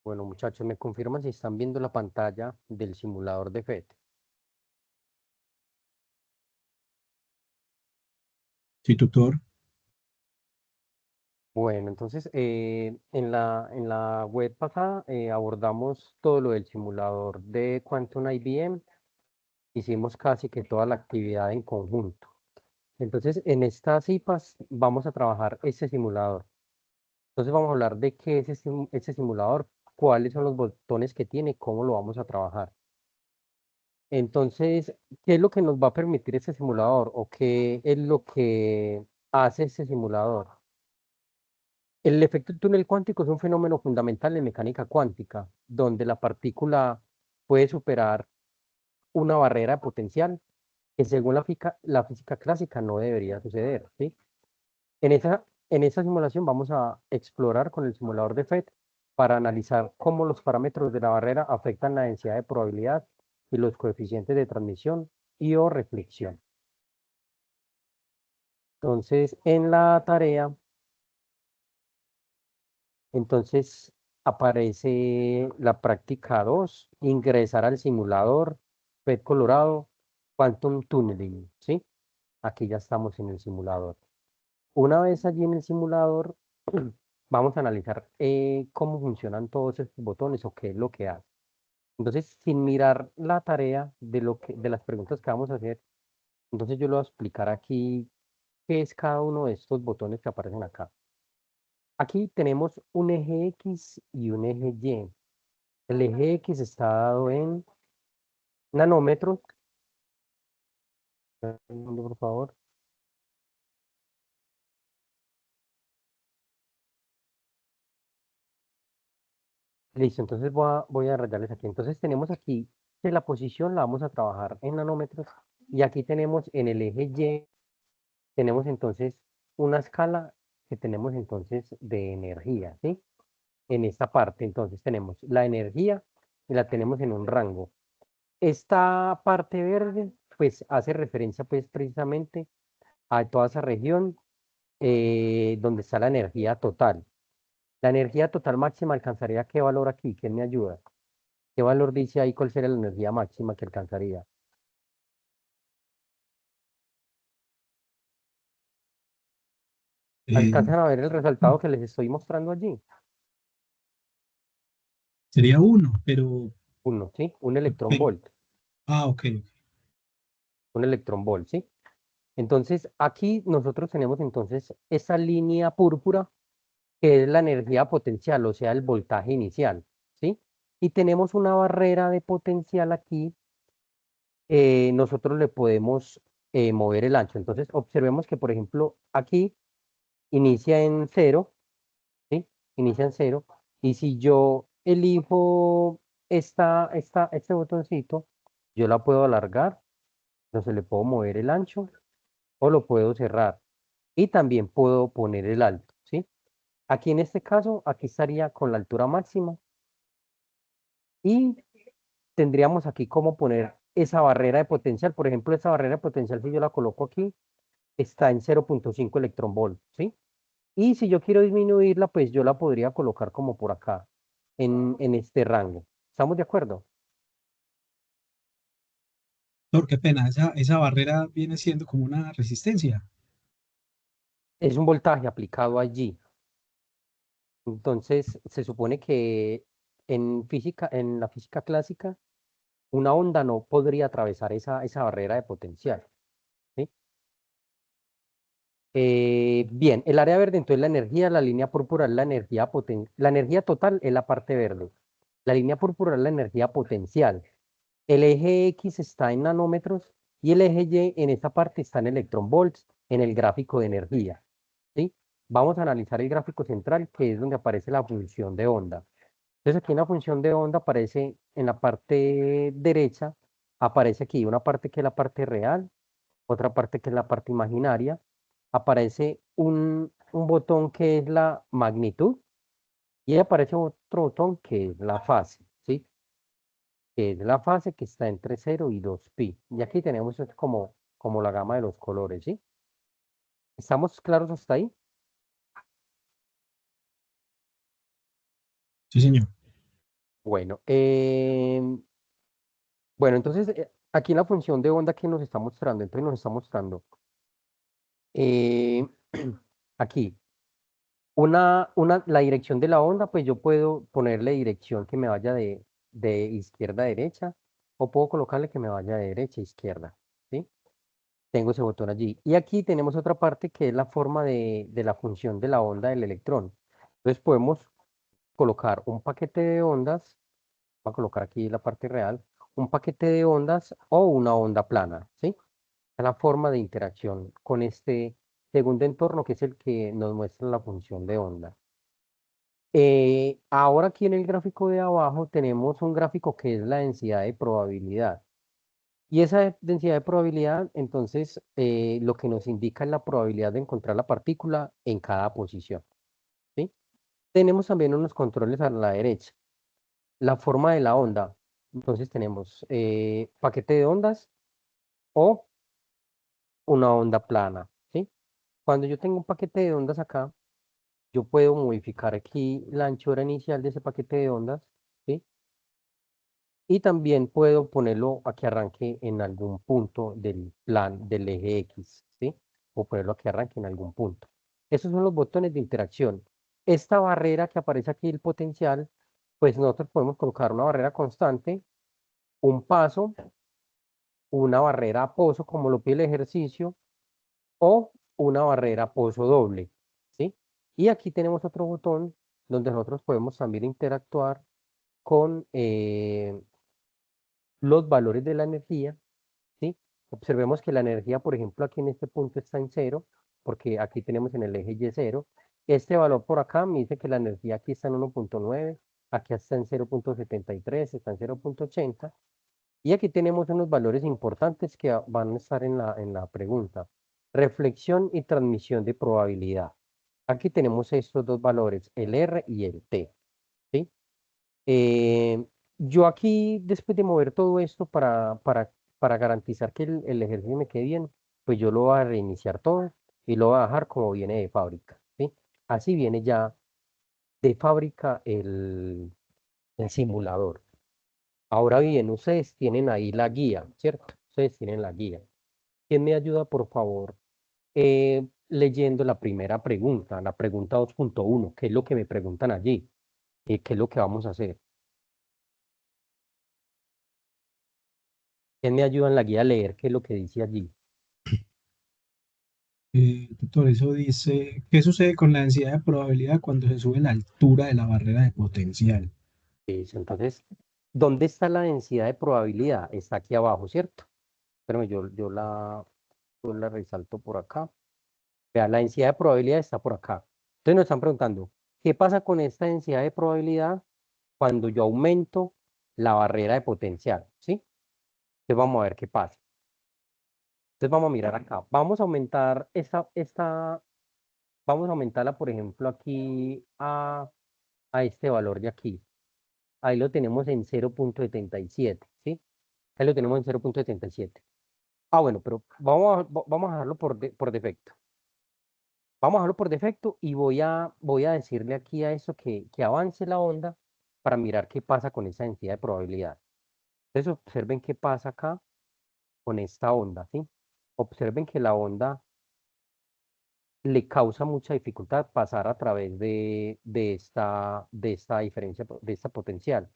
Bueno, muchachos, me confirman si están viendo la pantalla del simulador de FET. Sí, tutor. Bueno, entonces, en la web pasada abordamos todo lo del simulador de Quantum IBM. Hicimos casi que toda la actividad en conjunto. Entonces, en estas IPAs vamos a trabajar este simulador. Entonces, vamos a hablar de qué es este simulador, cuáles son los botones que tiene, cómo lo vamos a trabajar. Entonces, ¿qué es lo que nos va a permitir este simulador o qué es lo que hace este simulador? El efecto túnel cuántico es un fenómeno fundamental en mecánica cuántica, donde la partícula puede superar una barrera de potencial que según la física clásica no debería suceder, ¿sí? En esa simulación vamos a explorar con el simulador de FET para analizar cómo los parámetros de la barrera afectan la densidad de probabilidad y los coeficientes de transmisión y o reflexión. Entonces, en la tarea, entonces aparece la práctica 2, ingresar al simulador, FET Colorado, Quantum Tunneling, ¿sí? Aquí ya estamos en el simulador. Una vez allí en el simulador, vamos a analizar cómo funcionan todos estos botones o qué es lo que hace. Entonces, sin mirar la tarea de las preguntas que vamos a hacer, entonces yo le voy a explicar aquí qué es cada uno de estos botones que aparecen acá. Aquí tenemos un eje X y un eje Y. El eje X está dado en nanómetros. Un segundo, por favor. Listo, entonces voy a rayarles aquí. Entonces tenemos aquí que la posición la vamos a trabajar en nanómetros y aquí tenemos en el eje Y, tenemos entonces una escala que tenemos entonces de energía, ¿sí? En esta parte entonces tenemos la energía y la tenemos en un rango. Esta parte verde pues hace referencia pues precisamente a toda esa región donde está la energía total. La energía total máxima alcanzaría qué valor aquí, ¿quién me ayuda? ¿Qué valor dice ahí cuál sería la energía máxima que alcanzaría? Eh, ¿Alcanzan a ver el resultado que les estoy mostrando allí? sería uno, pero, Uno, ¿sí? Un electrón pero, volt. ok. Un electrón volt, ¿sí? Entonces, aquí nosotros tenemos entonces esa línea púrpura que es la energía potencial, o sea, el voltaje inicial, ¿sí? Y tenemos una barrera de potencial aquí, nosotros le podemos mover el ancho. Entonces, observemos que, por ejemplo, aquí inicia en cero, ¿sí? Inicia en cero. Y si yo elijo este botoncito, yo la puedo alargar, entonces le puedo mover el ancho o lo puedo cerrar. Y también puedo poner el alto, ¿sí? Aquí en este caso, aquí estaría con la altura máxima y tendríamos aquí cómo poner esa barrera de potencial. Por ejemplo, esa barrera de potencial, si yo la coloco aquí, está en 0,5 electron volt, ¿sí? Y si yo quiero disminuirla, pues yo la podría colocar como por acá, en este rango. ¿Estamos de acuerdo? Doctor, qué pena, esa barrera viene siendo como una resistencia. Es un voltaje aplicado allí. Entonces, se supone que en la física clásica, una onda no podría atravesar esa barrera de potencial, ¿sí? Bien, el área verde, entonces la energía, la línea púrpura es la energía total es la parte verde. La línea púrpura es la energía potencial. El eje X está en nanómetros y el eje Y en esta parte está en electronvolts en el gráfico de energía, ¿sí? Vamos a analizar el gráfico central, que es donde aparece la función de onda. Entonces aquí en la función de onda aparece en la parte derecha, aparece aquí una parte que es la parte real, otra parte que es la parte imaginaria, aparece un botón que es la magnitud y aparece otro botón que es la fase, ¿sí? Que es la fase que está entre 0 y 2 pi. Y aquí tenemos es como la gama de los colores, ¿sí? ¿Estamos claros hasta ahí? Sí, señor. Bueno, bueno, entonces aquí en la función de onda que nos está mostrando, entonces nos está mostrando eh, aquí la dirección de la onda, pues yo puedo ponerle dirección que me vaya de izquierda a derecha o puedo colocarle que me vaya de derecha a izquierda, ¿sí? Tengo ese botón allí. Y aquí tenemos otra parte que es la forma de la función de la onda del electrón. Entonces podemos colocar un paquete de ondas, voy a colocar aquí la parte real, un paquete de ondas o una onda plana, ¿sí? Es la forma de interacción con este segundo entorno que es el que nos muestra la función de onda. Ahora aquí en el gráfico de abajo tenemos un gráfico que es la densidad de probabilidad. Y esa densidad de probabilidad, entonces, lo que nos indica es la probabilidad de encontrar la partícula en cada posición, ¿sí? Tenemos también unos controles a la derecha. La forma de la onda. Entonces tenemos paquete de ondas o una onda plana, ¿sí? Cuando yo tengo un paquete de ondas acá, yo puedo modificar aquí la anchura inicial de ese paquete de ondas, ¿sí? Y también puedo ponerlo a que arranque en algún punto del plan del eje X, ¿sí? O ponerlo a que arranque en algún punto. Esos son los botones de interacción. Esta barrera que aparece aquí, el potencial, pues nosotros podemos colocar una barrera constante, un paso, una barrera a pozo, como lo pide el ejercicio, o una barrera a pozo doble, ¿sí? Y aquí tenemos otro botón donde nosotros podemos también interactuar con los valores de la energía, ¿sí? Observemos que la energía, por ejemplo, aquí en este punto está en cero, porque aquí tenemos en el eje Y cero. Este valor por acá me dice que la energía aquí está en 1,9, aquí está en 0,73, está en 0,80. Y aquí tenemos unos valores importantes que van a estar en la pregunta. Reflexión y transmisión de probabilidad. Aquí tenemos estos dos valores, el R y el T, ¿sí? Eh, yo aquí, después de mover todo esto para garantizar que el ejercicio me quede bien, pues yo lo voy a reiniciar todo y lo voy a dejar como viene de fábrica, ¿sí? Así viene ya de fábrica el simulador. Ahora bien, ustedes tienen ahí la guía, ¿cierto? Ustedes tienen la guía. ¿Quién me ayuda, por favor, leyendo la primera pregunta, la pregunta 2.1? ¿Qué es lo que me preguntan allí? ¿Qué es lo que vamos a hacer? ¿Quién me ayuda en la guía a leer qué es lo que dice allí? Doctor, eso dice, ¿qué sucede con la densidad de probabilidad cuando se sube la altura de la barrera de potencial? Eso, entonces, ¿dónde está la densidad de probabilidad? Está aquí abajo, ¿cierto? Pero yo la resalto por acá. Vea, la densidad de probabilidad está por acá. Entonces nos están preguntando, ¿qué pasa con esta densidad de probabilidad cuando yo aumento la barrera de potencial? ¿Sí? Entonces vamos a ver qué pasa. Entonces vamos a mirar acá. Vamos a aumentar vamos a aumentarla, por ejemplo, aquí a este valor de aquí. Ahí lo tenemos en 0,77, ¿sí? Ahí lo tenemos en 0,77. Ah, bueno, pero vamos a dejarlo por defecto. Vamos a dejarlo por defecto y voy a decirle aquí a eso que avance la onda para mirar qué pasa con esa densidad de probabilidad. Entonces observen qué pasa acá con esta onda, ¿sí? Observen que la onda le causa mucha dificultad pasar a través de esta diferencia, de esta potencial,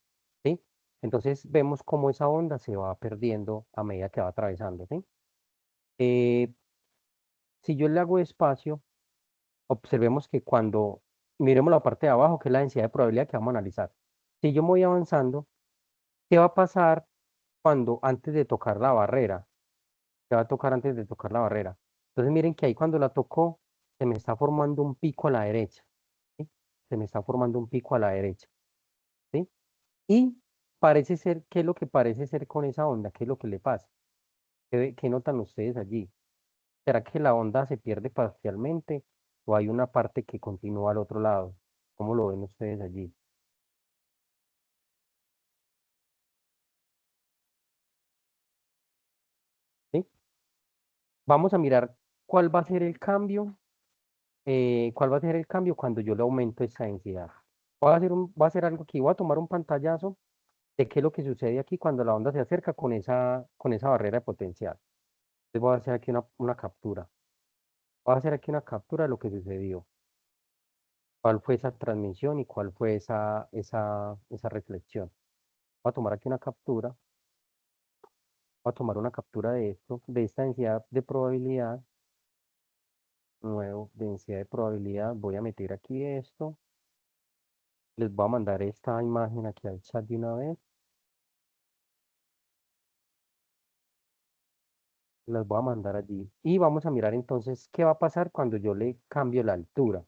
¿sí? Entonces vemos cómo esa onda se va perdiendo a medida que va atravesando, ¿sí? Eh, si yo le hago espacio, observemos que cuando miremos la parte de abajo, que es la densidad de probabilidad que vamos a analizar. Si yo me voy avanzando, ¿qué va a pasar cuando antes de tocar la barrera? ¿Qué va a tocar antes de tocar la barrera? Entonces miren que ahí cuando la tocó, se me está formando un pico a la derecha, ¿sí? Se me está formando un pico a la derecha, ¿sí? Y parece ser, ¿qué es lo que parece ser con esa onda? ¿Qué es lo que le pasa? ¿Qué notan ustedes allí? ¿Será que la onda se pierde parcialmente o hay una parte que continúa al otro lado? ¿Cómo lo ven ustedes allí? ¿Sí? Vamos a mirar cuál va a ser el cambio, cuál va a ser el cambio cuando yo le aumento esa densidad. Voy a hacer algo aquí, voy a tomar un pantallazo de qué es lo que sucede aquí cuando la onda se acerca con esa barrera de potencial. Entonces voy a hacer aquí una captura. Voy a hacer aquí una captura de lo que sucedió. ¿Cuál fue esa transmisión y cuál fue esa reflexión? Voy a tomar aquí una captura. Voy a tomar una captura de esto, de esta densidad de probabilidad. Nuevo, densidad de probabilidad. Voy a meter aquí esto. Les voy a mandar esta imagen aquí al chat de una vez. Las voy a mandar allí. Y vamos a mirar entonces qué va a pasar cuando yo le cambio la altura.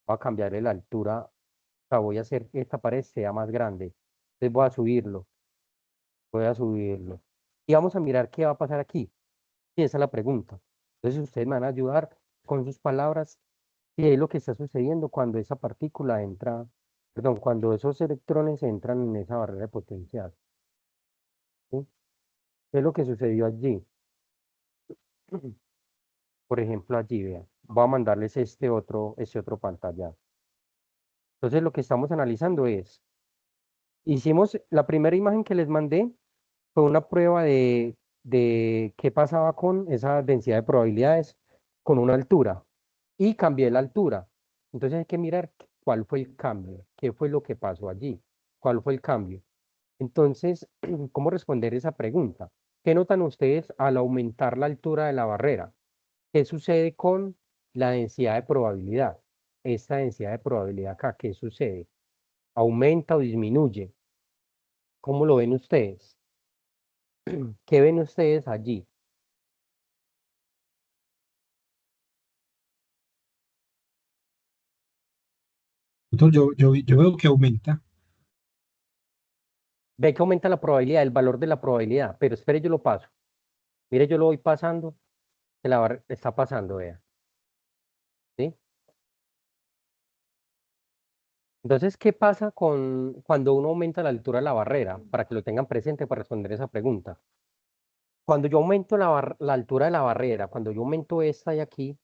Voy a cambiarle la altura. O sea, voy a hacer que esta pared sea más grande. Entonces voy a subirlo. Voy a subirlo. Y vamos a mirar qué va a pasar aquí. Y esa es la pregunta. Entonces ustedes me van a ayudar con sus palabras. ¿Qué es lo que está sucediendo cuando esa partícula entra, perdón, cuando esos electrones entran en esa barrera de potencial? ¿Sí? ¿Qué es lo que sucedió allí? Por ejemplo, allí, vean. Voy a mandarles este otro pantalla. Entonces, lo que estamos analizando es, hicimos la primera imagen que les mandé, fue una prueba de qué pasaba con esa densidad de probabilidades con una altura. Y cambié la altura. Entonces hay que mirar cuál fue el cambio, qué fue lo que pasó allí, cuál fue el cambio. Entonces, ¿cómo responder esa pregunta? ¿Qué notan ustedes al aumentar la altura de la barrera? ¿Qué sucede con la densidad de probabilidad? Esta densidad de probabilidad acá, ¿qué sucede? ¿Aumenta o disminuye? ¿Cómo lo ven ustedes? ¿Qué ven ustedes allí? Doctor, yo veo que aumenta. Ve que aumenta la probabilidad, el valor de la probabilidad, pero espere, yo lo paso. Mire, yo lo voy pasando, está pasando, vea. ¿Sí? Entonces, ¿qué pasa cuando uno aumenta la altura de la barrera? Para que lo tengan presente para responder esa pregunta. Cuando yo aumento la altura de la barrera, cuando yo aumento esta de aquí,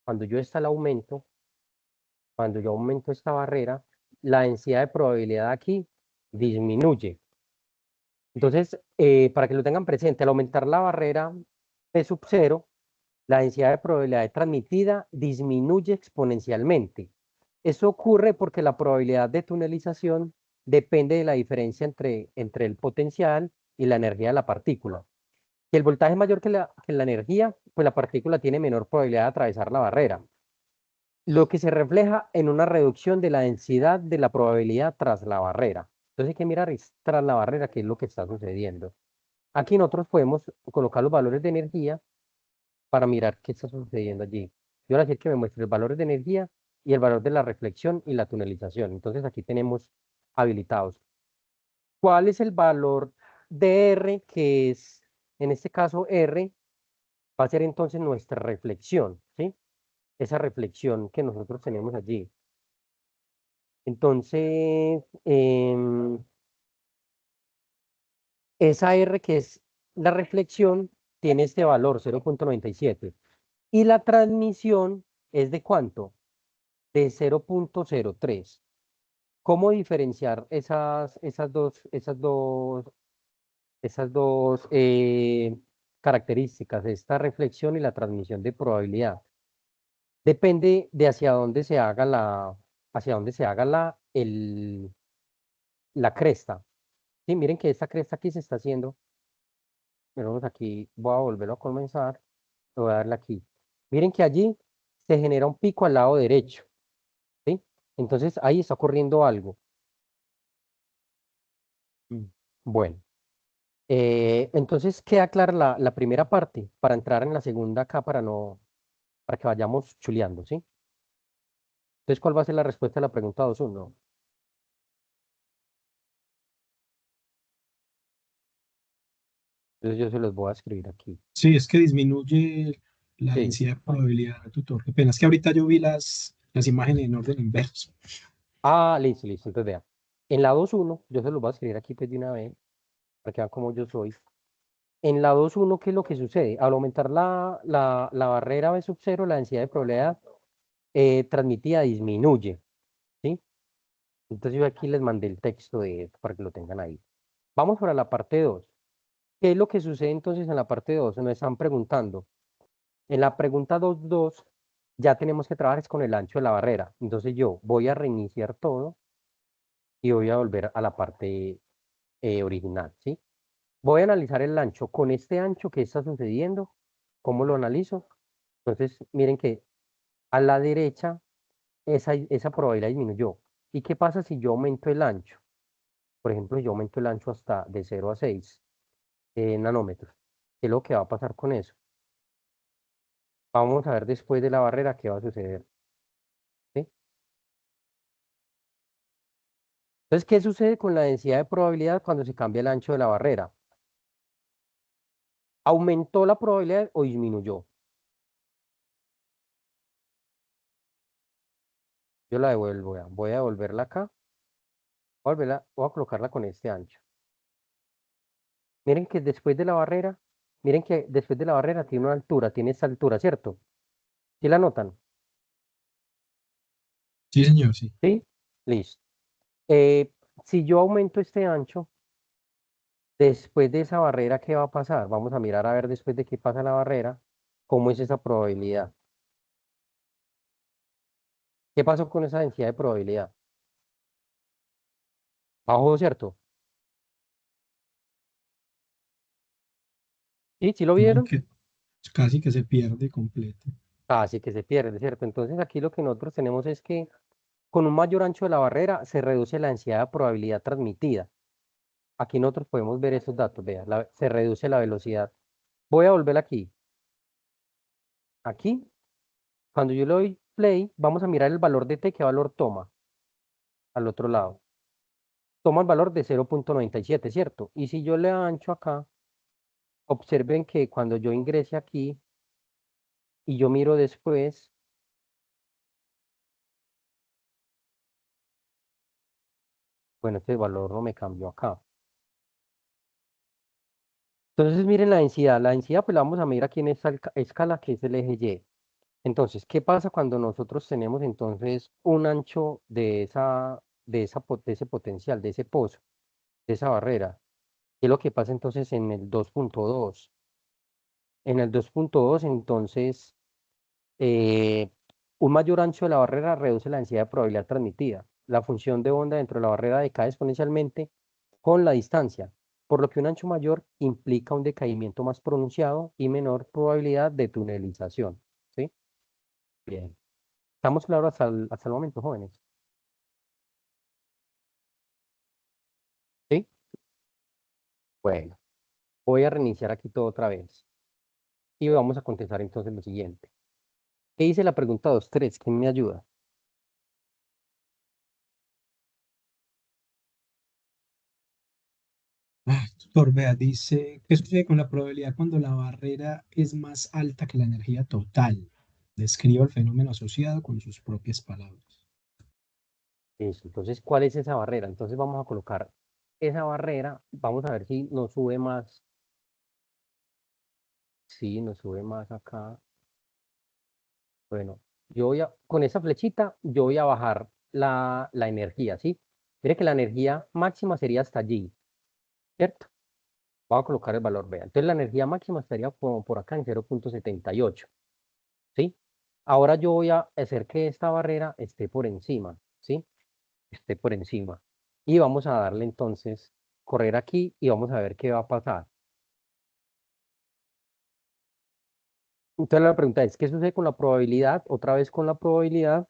cuando yo esta la aumento, cuando yo aumento esta barrera, la densidad de probabilidad aquí disminuye. Entonces, para que lo tengan presente, al aumentar la barrera P sub 0, la densidad de probabilidad transmitida disminuye exponencialmente. Eso ocurre porque la probabilidad de tunelización depende de la diferencia entre el potencial y la energía de la partícula. Si el voltaje es mayor que la energía, pues la partícula tiene menor probabilidad de atravesar la barrera, lo que se refleja en una reducción de la densidad de la probabilidad tras la barrera. Entonces hay que mirar tras la barrera qué es lo que está sucediendo. Aquí nosotros podemos colocar los valores de energía para mirar qué está sucediendo allí. Yo voy a decir que me muestre los valores de energía y el valor de la reflexión y la tunelización. Entonces aquí tenemos habilitados. ¿Cuál es el valor de R, que es, en este caso, R va a ser entonces nuestra reflexión, ¿sí? Esa reflexión que nosotros tenemos allí. Entonces, esa R que es la reflexión tiene este valor, 0,97. Y la transmisión es ¿de cuánto? De 0,03. ¿Cómo diferenciar esas dos características, esta reflexión y la transmisión de probabilidad? Depende de hacia dónde se haga la cresta. Sí, miren que esta cresta aquí se está haciendo. Miramos aquí, voy a volverlo a comenzar. Voy a darle aquí. Miren que allí se genera un pico al lado derecho. ¿Sí? Entonces ahí está ocurriendo algo. Mm. Bueno, entonces queda clara la primera parte para entrar en la segunda acá para que vayamos chuleando, ¿sí? Entonces, ¿cuál va a ser la respuesta a la pregunta 2.1? Entonces yo se los voy a escribir aquí. Sí, es que disminuye la Sí. densidad de probabilidad, tutor. Qué pena, es que ahorita yo vi las imágenes en orden inverso. Ah, listo, listo. Entonces vean. En la 2.1, yo se los voy a escribir aquí pues de una vez, para que vean cómo yo soy. En la 2.1, ¿qué es lo que sucede? Al aumentar la barrera B sub 0, la densidad de probabilidad transmitida disminuye, ¿sí? Entonces yo aquí les mandé el texto de esto para que lo tengan ahí. Vamos para la parte 2. ¿Qué es lo que sucede entonces en la parte 2? Nos están preguntando. En la pregunta 2.2 ya tenemos que trabajar es con el ancho de la barrera. Entonces yo voy a reiniciar todo y voy a volver a la parte original, ¿sí? Voy a analizar el ancho. Con este ancho, ¿qué está sucediendo? ¿Cómo lo analizo? Entonces, miren que a la derecha esa probabilidad disminuyó. ¿Y qué pasa si yo aumento el ancho? Por ejemplo, yo aumento el ancho hasta de 0 a 6 nanómetros. ¿Qué es lo que va a pasar con eso? Vamos a ver después de la barrera qué va a suceder, ¿sí? Entonces, ¿qué sucede con la densidad de probabilidad cuando se cambia el ancho de la barrera? ¿Aumentó la probabilidad o disminuyó? Yo la devuelvo, vean. Voy a devolverla acá, voy a colocarla con este ancho. Miren que después de la barrera, miren que después de la barrera tiene una altura, tiene esta altura, ¿cierto? ¿Sí la notan? Sí, señor, sí. ¿Sí? Listo. Eh, si yo aumento este ancho, después de esa barrera, ¿qué va a pasar? Vamos a mirar a ver después de que pasa la barrera, cómo es esa probabilidad. ¿Qué pasó con esa densidad de probabilidad? Bajó, ¿cierto? ¿Sí? ¿Sí lo No, vieron? que casi que se pierde completo. Casi que se pierde, ¿cierto? Entonces aquí lo que nosotros tenemos es que con un mayor ancho de la barrera se reduce la densidad de probabilidad transmitida. Aquí nosotros podemos ver esos datos, vea, se reduce la velocidad. Voy a volver aquí. Aquí, cuando yo le doy play, vamos a mirar el valor de t, qué valor toma al otro lado. Toma el valor de 0.97, ¿cierto? Y si yo le ancho acá, observen que cuando yo ingrese aquí y yo miro después, bueno, este valor no me cambió acá. Entonces miren la densidad. La densidad pues la vamos a medir aquí en esta escala que es el eje Y. Entonces, ¿qué pasa cuando nosotros tenemos entonces un ancho de ese potencial, de ese pozo, de esa barrera? ¿Qué es lo que pasa entonces en el 2.2? En el 2.2, entonces, eh, un mayor ancho de la barrera reduce la densidad de probabilidad transmitida. La función de onda dentro de la barrera decae exponencialmente con la distancia, por lo que un ancho mayor implica un decaimiento más pronunciado y menor probabilidad de tunelización. ¿Sí? Bien. ¿Estamos claros hasta el momento, jóvenes? ¿Sí? Bueno, voy a reiniciar aquí todo otra vez y vamos a contestar entonces lo siguiente. ¿Qué dice la pregunta 2.3? ¿Quién me ayuda? Ah, doctor, vea, dice, ¿qué sucede con la probabilidad cuando la barrera es más alta que la energía total? Describa el fenómeno asociado con sus propias palabras. Eso. Entonces, ¿cuál es esa barrera? Entonces vamos a colocar esa barrera, vamos a ver si nos sube más. Sí, nos sube más acá. Bueno, con esa flechita, yo voy a bajar la energía, ¿sí? Mire que la energía máxima sería hasta allí, ¿cierto? Voy a colocar el valor, vea. Entonces la energía máxima estaría como por acá en 0.78, ¿sí? Ahora yo voy a hacer que esta barrera esté por encima, ¿sí? Esté por encima. Y vamos a darle entonces, correr aquí y vamos a ver qué va a pasar. Entonces la pregunta es, ¿qué sucede con la probabilidad? Otra vez con la probabilidad,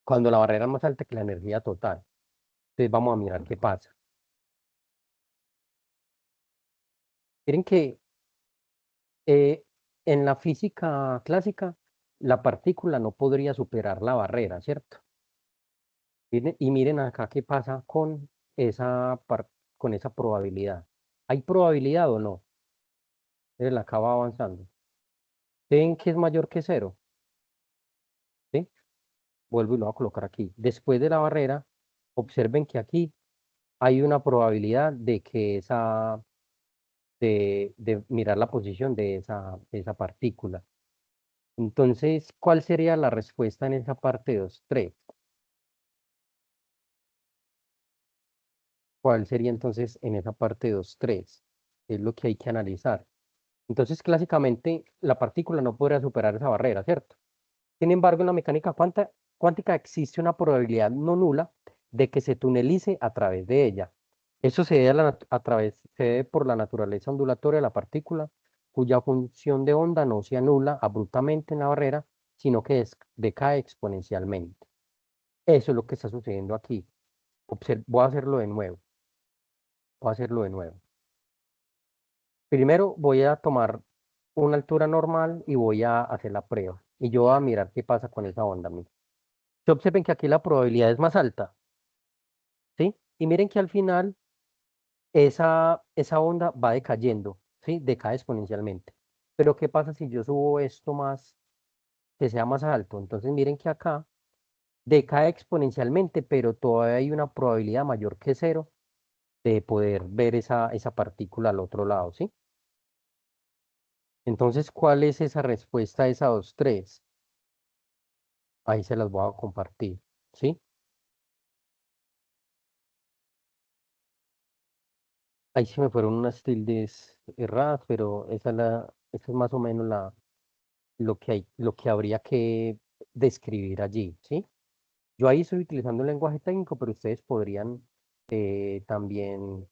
cuando la barrera es más alta que la energía total. Entonces vamos a mirar qué pasa. Miren que eh, en la física clásica, la partícula no podría superar la barrera, ¿cierto? Y miren acá qué pasa con esa probabilidad. ¿Hay probabilidad o no? Miren, acá va avanzando. ¿Ven que es mayor que cero? ¿Sí? Vuelvo y lo voy a colocar aquí. Después de la barrera, observen que aquí hay una probabilidad de que de mirar la posición de esa partícula. Entonces, ¿cuál sería la respuesta en esa parte 2, 3? ¿Cuál sería entonces en esa parte 2,3? Es lo que hay que analizar. Entonces, clásicamente, la partícula no podría superar esa barrera, ¿cierto? Sin embargo, en la mecánica cuántica existe una probabilidad no nula de que se tunelice a través de ella. Eso se debe, se debe por la naturaleza ondulatoria de la partícula, cuya función de onda no se anula abruptamente en la barrera, sino que decae exponencialmente. Eso es lo que está sucediendo aquí. Voy a hacerlo de nuevo. Voy a hacerlo de nuevo. Primero voy a tomar una altura normal y voy a hacer la prueba. Y yo voy a mirar qué pasa con esa onda. Mira. Se observen que aquí la probabilidad es más alta, ¿sí? Y miren que al final esa onda va decayendo, ¿sí? Decae exponencialmente. Pero ¿qué pasa si yo subo esto más, que sea más alto? Entonces miren que acá decae exponencialmente, pero todavía hay una probabilidad mayor que cero de poder ver esa partícula al otro lado, ¿sí? Entonces, ¿cuál es esa respuesta a esa 2,3? Ahí se las voy a compartir, ¿sí? Ahí se me fueron unas tildes erradas, pero esa es más o menos lo que habría que describir allí, ¿sí? Yo ahí estoy utilizando un lenguaje técnico, pero ustedes podrían también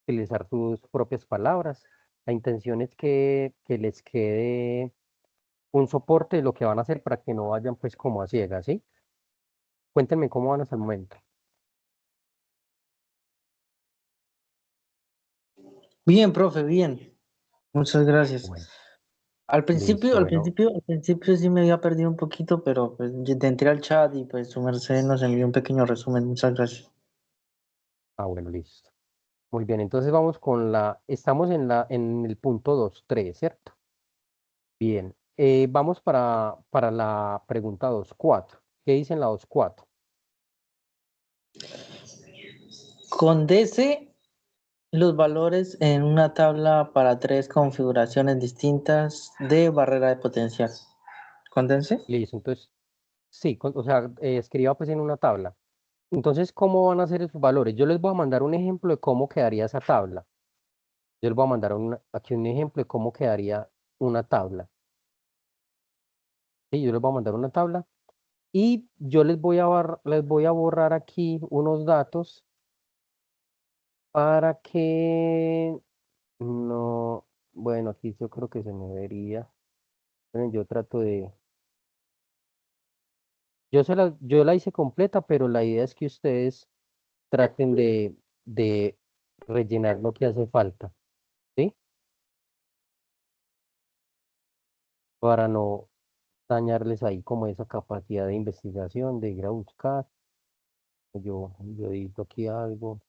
utilizar sus propias palabras. La intención es que les quede un soporte de lo que van a hacer para que no vayan pues como a ciegas, ¿sí? Cuéntenme cómo van hasta el momento. Bien, profe, bien. Muchas gracias. Bueno, Al principio, listo, al bueno. principio, al principio sí me había perdido un poquito, pero pues entré al chat y pues su merced nos envió un pequeño resumen. Muchas gracias. Bueno, listo. Muy bien, entonces vamos con estamos en el punto 2,3, ¿cierto? Bien, vamos para la pregunta 2,4. ¿Qué dicen la 2,4? Condese los valores en una tabla para tres configuraciones distintas de barrera de potencial. ¿Condense? Listo, entonces, sí, o sea, escriba pues en una tabla. Entonces, ¿cómo van a ser esos valores? Yo les voy a mandar un ejemplo de cómo quedaría esa tabla. Yo les voy a mandar aquí un ejemplo de cómo quedaría una tabla. Sí, yo les voy a mandar una tabla y yo les voy a borrar aquí unos datos para que no, bueno, aquí yo creo que se me vería. Bueno, yo trato de, yo la hice completa, pero la idea es que ustedes traten de rellenar lo que hace falta, ¿sí? Para no dañarles ahí como esa capacidad de investigación, de ir a buscar. Yo edito aquí algo,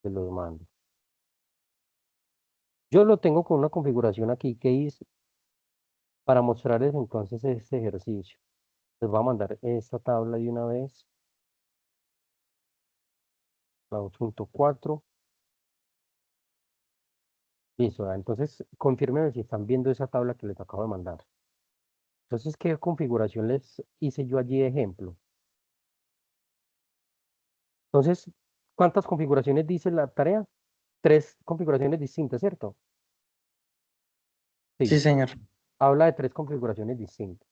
se los mando. Yo lo tengo con una configuración aquí que hice para mostrarles entonces este ejercicio. Les voy a mandar esta tabla de una vez, la 2,4. Listo, entonces confírmenme si están viendo esa tabla que les acabo de mandar. Entonces, ¿qué configuración les hice yo allí de ejemplo? Entonces, ¿cuántas configuraciones dice la tarea? Tres configuraciones distintas, ¿cierto? Sí, Sí, señor. habla de tres configuraciones distintas.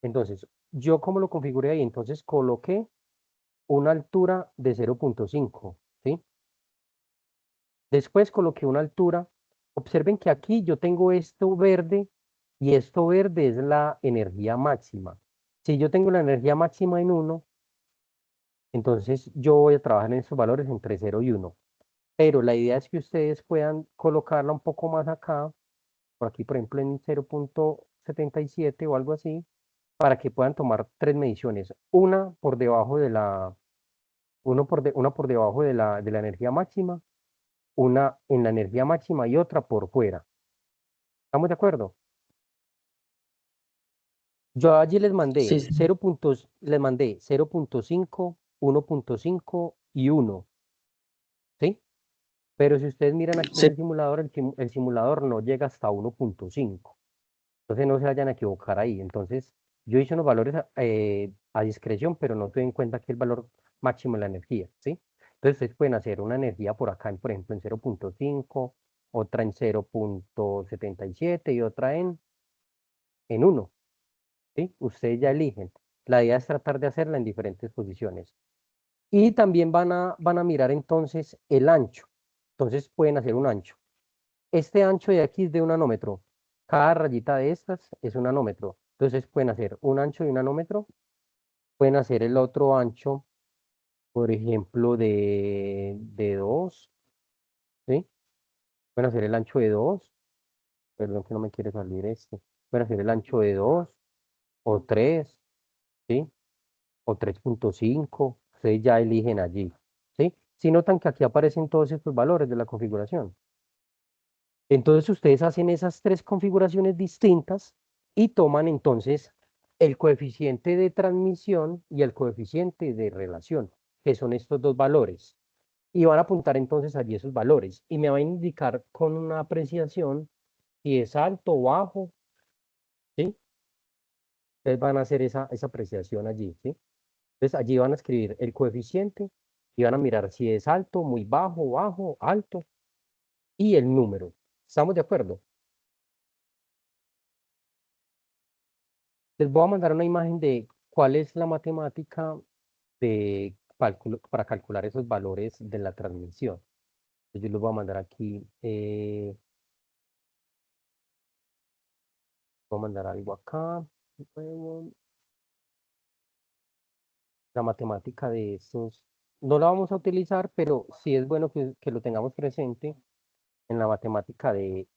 Entonces, yo como lo configuré ahí, entonces coloqué una altura de 0,5, ¿sí? Después coloqué una altura. Observen que aquí yo tengo esto verde y esto verde es la energía máxima. Si yo tengo la energía máxima en 1, entonces yo voy a trabajar en estos valores entre 0 y 1. Pero la idea es que ustedes puedan colocarla un poco más acá, por aquí por ejemplo en 0,77 o algo así, para que puedan tomar tres mediciones. Una por debajo de una por debajo de la energía máxima, una en la energía máxima y otra por fuera. ¿Estamos de acuerdo? Yo allí Sí, sí. les mandé 0,5, 1,5 y 1, ¿sí? Pero si ustedes miran aquí en Sí. el simulador, el simulador no llega hasta 1,5. Entonces no se vayan a equivocar ahí. Entonces yo hice unos valores a discreción, pero no tuve en cuenta que el valor máximo de la energía, ¿sí? Entonces ustedes pueden hacer una energía por acá, por ejemplo, en 0.5, otra en 0.77 y otra en 1, ¿sí? Ustedes ya eligen. La idea es tratar de hacerla en diferentes posiciones. Y también van a mirar entonces el ancho. Entonces pueden hacer un ancho. Este ancho de aquí es de un nanómetro. Cada rayita de estas es un nanómetro. Entonces pueden hacer un ancho de un nanómetro. Pueden hacer el otro ancho, por ejemplo, de 2, ¿sí? Pueden hacer el ancho de 2. Perdón que no me quiere salir este. Pueden hacer el ancho de 2 o 3, ¿sí? O 3.5. Ustedes ya eligen allí, ¿sí? Si notan que aquí aparecen todos estos valores de la configuración. Entonces ustedes hacen esas tres configuraciones distintas y toman entonces el coeficiente de transmisión y el coeficiente de relación, que son estos dos valores. Y van a apuntar entonces allí esos valores. Y me van a indicar con una apreciación si es alto o bajo, ¿sí? Ustedes van a hacer esa apreciación allí, ¿sí? Entonces allí van a escribir el coeficiente y van a mirar si es alto, muy bajo, bajo, alto y el número. ¿Estamos de acuerdo? Les voy a mandar una imagen de cuál es la matemática para calcular esos valores de la transmisión. Yo les voy a mandar aquí, voy a mandar algo acá. Luego, la matemática de estos, no la vamos a utilizar, pero sí es bueno que lo tengamos presente en la matemática de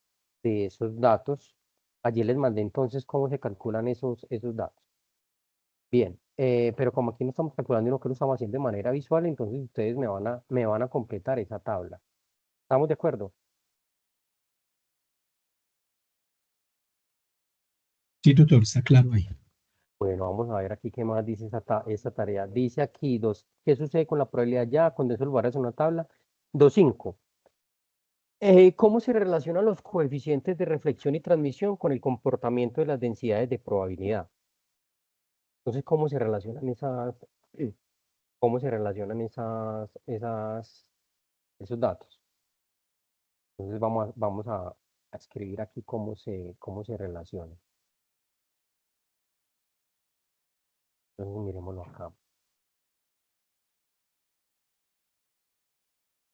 esos datos. Allí les mandé entonces cómo se calculan esos datos. Bien, pero como aquí no estamos calculando, sino que lo estamos haciendo de manera visual, entonces ustedes me van a completar esa tabla. ¿Estamos de acuerdo? Sí, tutor, está claro ahí. Bueno, vamos a ver aquí qué más dice esa tarea. Dice aquí ¿qué sucede con la probabilidad ya cuando eso lo barras en una tabla? 2,5. ¿Cómo se relacionan los coeficientes de reflexión y transmisión con el comportamiento de las densidades de probabilidad? Entonces, eh, cómo se relacionan esos datos? Entonces, vamos a escribir aquí cómo se relacionan. Entonces, miremoslo acá.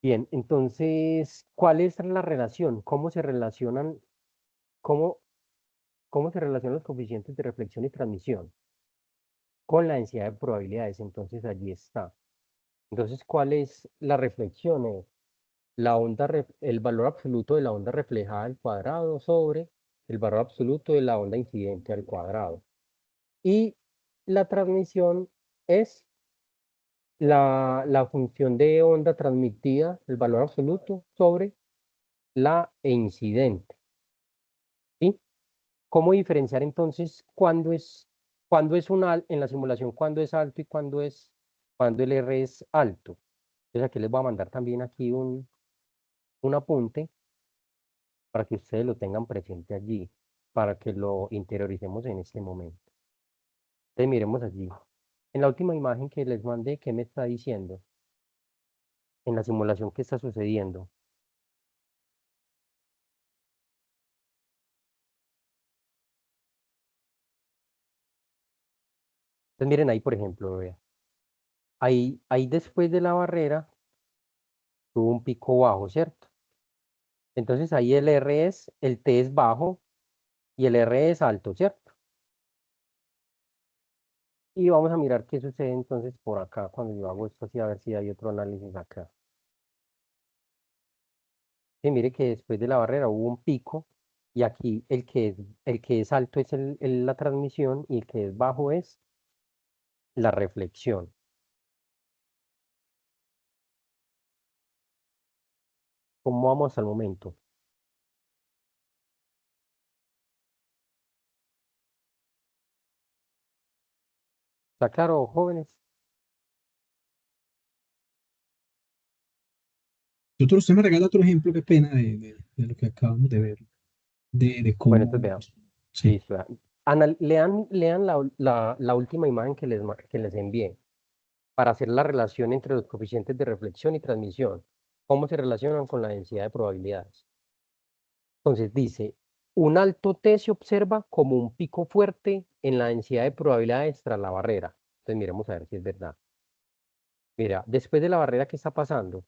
Bien, entonces, ¿cuál es la relación? Cómo, cómo se relacionan los coeficientes de reflexión y transmisión con la densidad de probabilidades? Entonces, allí está. Entonces, ¿cuál es la reflexión? El valor absoluto de la onda reflejada al cuadrado sobre el valor absoluto de la onda incidente al cuadrado. Y la transmisión es la función de onda transmitida, el valor absoluto sobre la incidente. ¿Sí? ¿Cómo diferenciar entonces en la simulación, cuándo es alto y cuándo el R es alto? Entonces aquí les voy a mandar también aquí un apunte para que ustedes lo tengan presente allí, para que lo interioricemos en este momento. Entonces miremos allí. En la última imagen que les mandé, ¿qué me está diciendo? En la simulación, ¿qué está sucediendo? Entonces miren ahí, por ejemplo, vea. Ahí después de la barrera tuvo un pico bajo, ¿cierto? Entonces ahí el T es bajo y el R es alto, ¿cierto? Y vamos a mirar qué sucede entonces por acá cuando yo hago esto así, a ver si hay otro análisis acá. Sí, mire que después de la barrera hubo un pico y aquí el que es alto es la transmisión y el que es bajo es la reflexión. ¿Cómo vamos al momento? ¿Está claro, jóvenes? Tutor, usted me regala otro ejemplo, qué pena, de lo que acabamos de ver, de Bueno, entonces cómo, vean, sí. listo. Vean. Lean la última imagen que les envié. para hacer la relación entre los coeficientes de reflexión y transmisión. ¿Cómo se relacionan con la densidad de probabilidades? Entonces dice, un alto T se observa como un pico fuerte en la densidad de probabilidades tras la barrera. Entonces miremos a ver si es verdad. Mira, después de la barrera, ¿qué está pasando?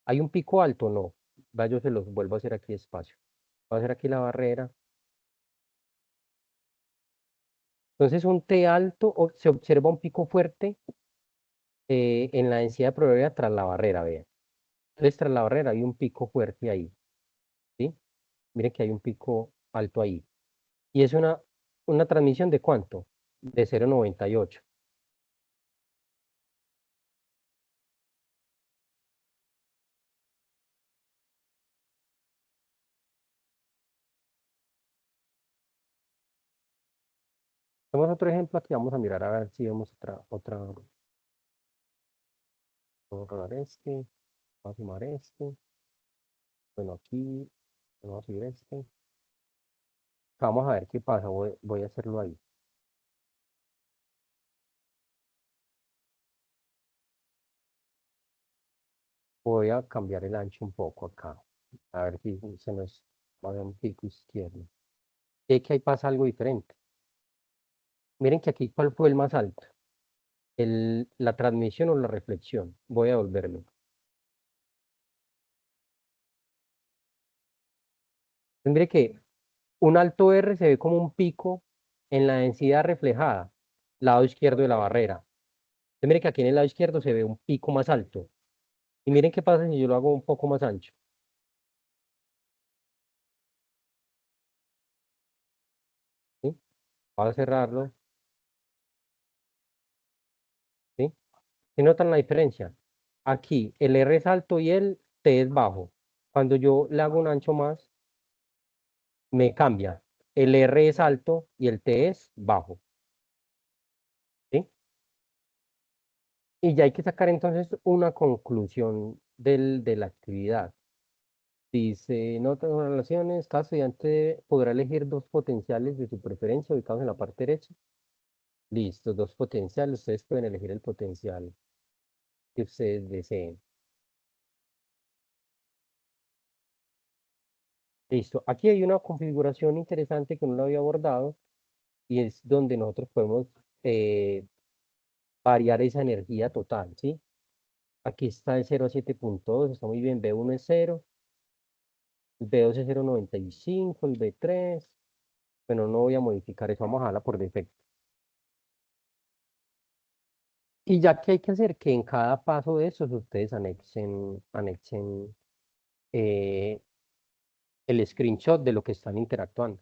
¿Hay un pico alto? No. Va, yo se los vuelvo a hacer aquí despacio. Voy a hacer aquí la barrera. Entonces un T alto se observa un pico fuerte en la densidad de probabilidad tras la barrera, vean. Entonces tras la barrera hay un pico fuerte ahí, ¿sí? Miren que hay un pico alto ahí. Y es una transmisión de ¿cuánto? De 0,98. Tenemos otro ejemplo aquí, vamos a mirar a ver si vemos vamos a rolar este, vamos a sumar este, bueno aquí, vamos a subir este, vamos a ver qué pasa, voy a hacerlo ahí. Voy a cambiar el ancho un poco acá, a ver si se nos va a ver un pico izquierdo. Y que ahí pasa algo diferente. Miren que aquí, ¿cuál fue el más alto? La transmisión o la reflexión. Voy a volverlo. Mire que un alto R se ve como un pico en la densidad reflejada, lado izquierdo de la barrera. Entonces, mire que aquí en el lado izquierdo se ve un pico más alto. Y miren qué pasa si yo lo hago un poco más ancho. ¿Sí? Voy a cerrarlo. ¿Sí? ¿Sí notan la diferencia? Aquí el R es alto y el T es bajo. Cuando yo le hago un ancho más, me cambia. El R es alto y el T es bajo. ¿Sí? Y ya hay que sacar entonces una conclusión de la actividad. Dice, no tengo relaciones, cada estudiante podrá elegir dos potenciales de su preferencia ubicados en la parte derecha. Listo, dos potenciales, ustedes pueden elegir el potencial que ustedes deseen. Listo, aquí hay una configuración interesante que no lo había abordado y es donde nosotros podemos variar esa energía total, ¿sí? Aquí está el 0 a 7.2, está muy bien, B1 es 0, el B2 es 0,95, el B3, bueno, no voy a modificar eso, vamos a dejarla por defecto. Y ya que hay que hacer que en cada paso de esos ustedes anexen eh, el screenshot de lo que están interactuando,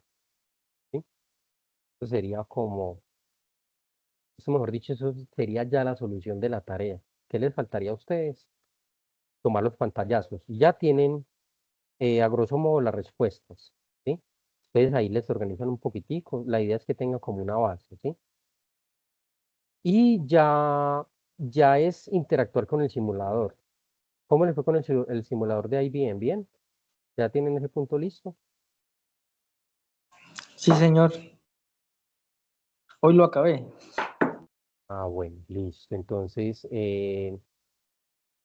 ¿sí? Eso sería como, eso mejor dicho, eso sería ya la solución de la tarea. ¿Qué les faltaría a ustedes? Tomar los pantallazos. Ya tienen a grosso modo las respuestas, ¿sí? Ustedes ahí les organizan un poquitico. La idea es que tengan como una base, ¿sí? Y ya es interactuar con el simulador. ¿Cómo les fue con el simulador de IBM? ¿Bien? ¿Ya tienen ese punto listo? Sí, señor. Hoy lo acabé. Ah, bueno, listo. Entonces,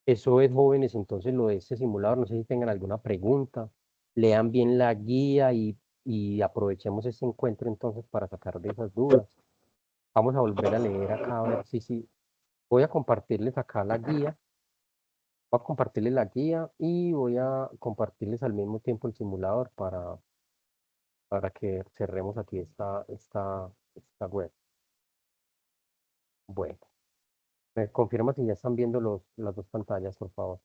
eso es, jóvenes, entonces lo de este simulador. No sé si tengan alguna pregunta. Lean bien la guía y aprovechemos este encuentro entonces para sacar de esas dudas. Vamos a volver a leer acá, a ver si. Voy a compartirles acá la guía. Voy a compartirles la guía y voy a compartirles al mismo tiempo el simulador para que cerremos aquí esta web. Bueno, me confirma si ya están viendo las dos pantallas, por favor.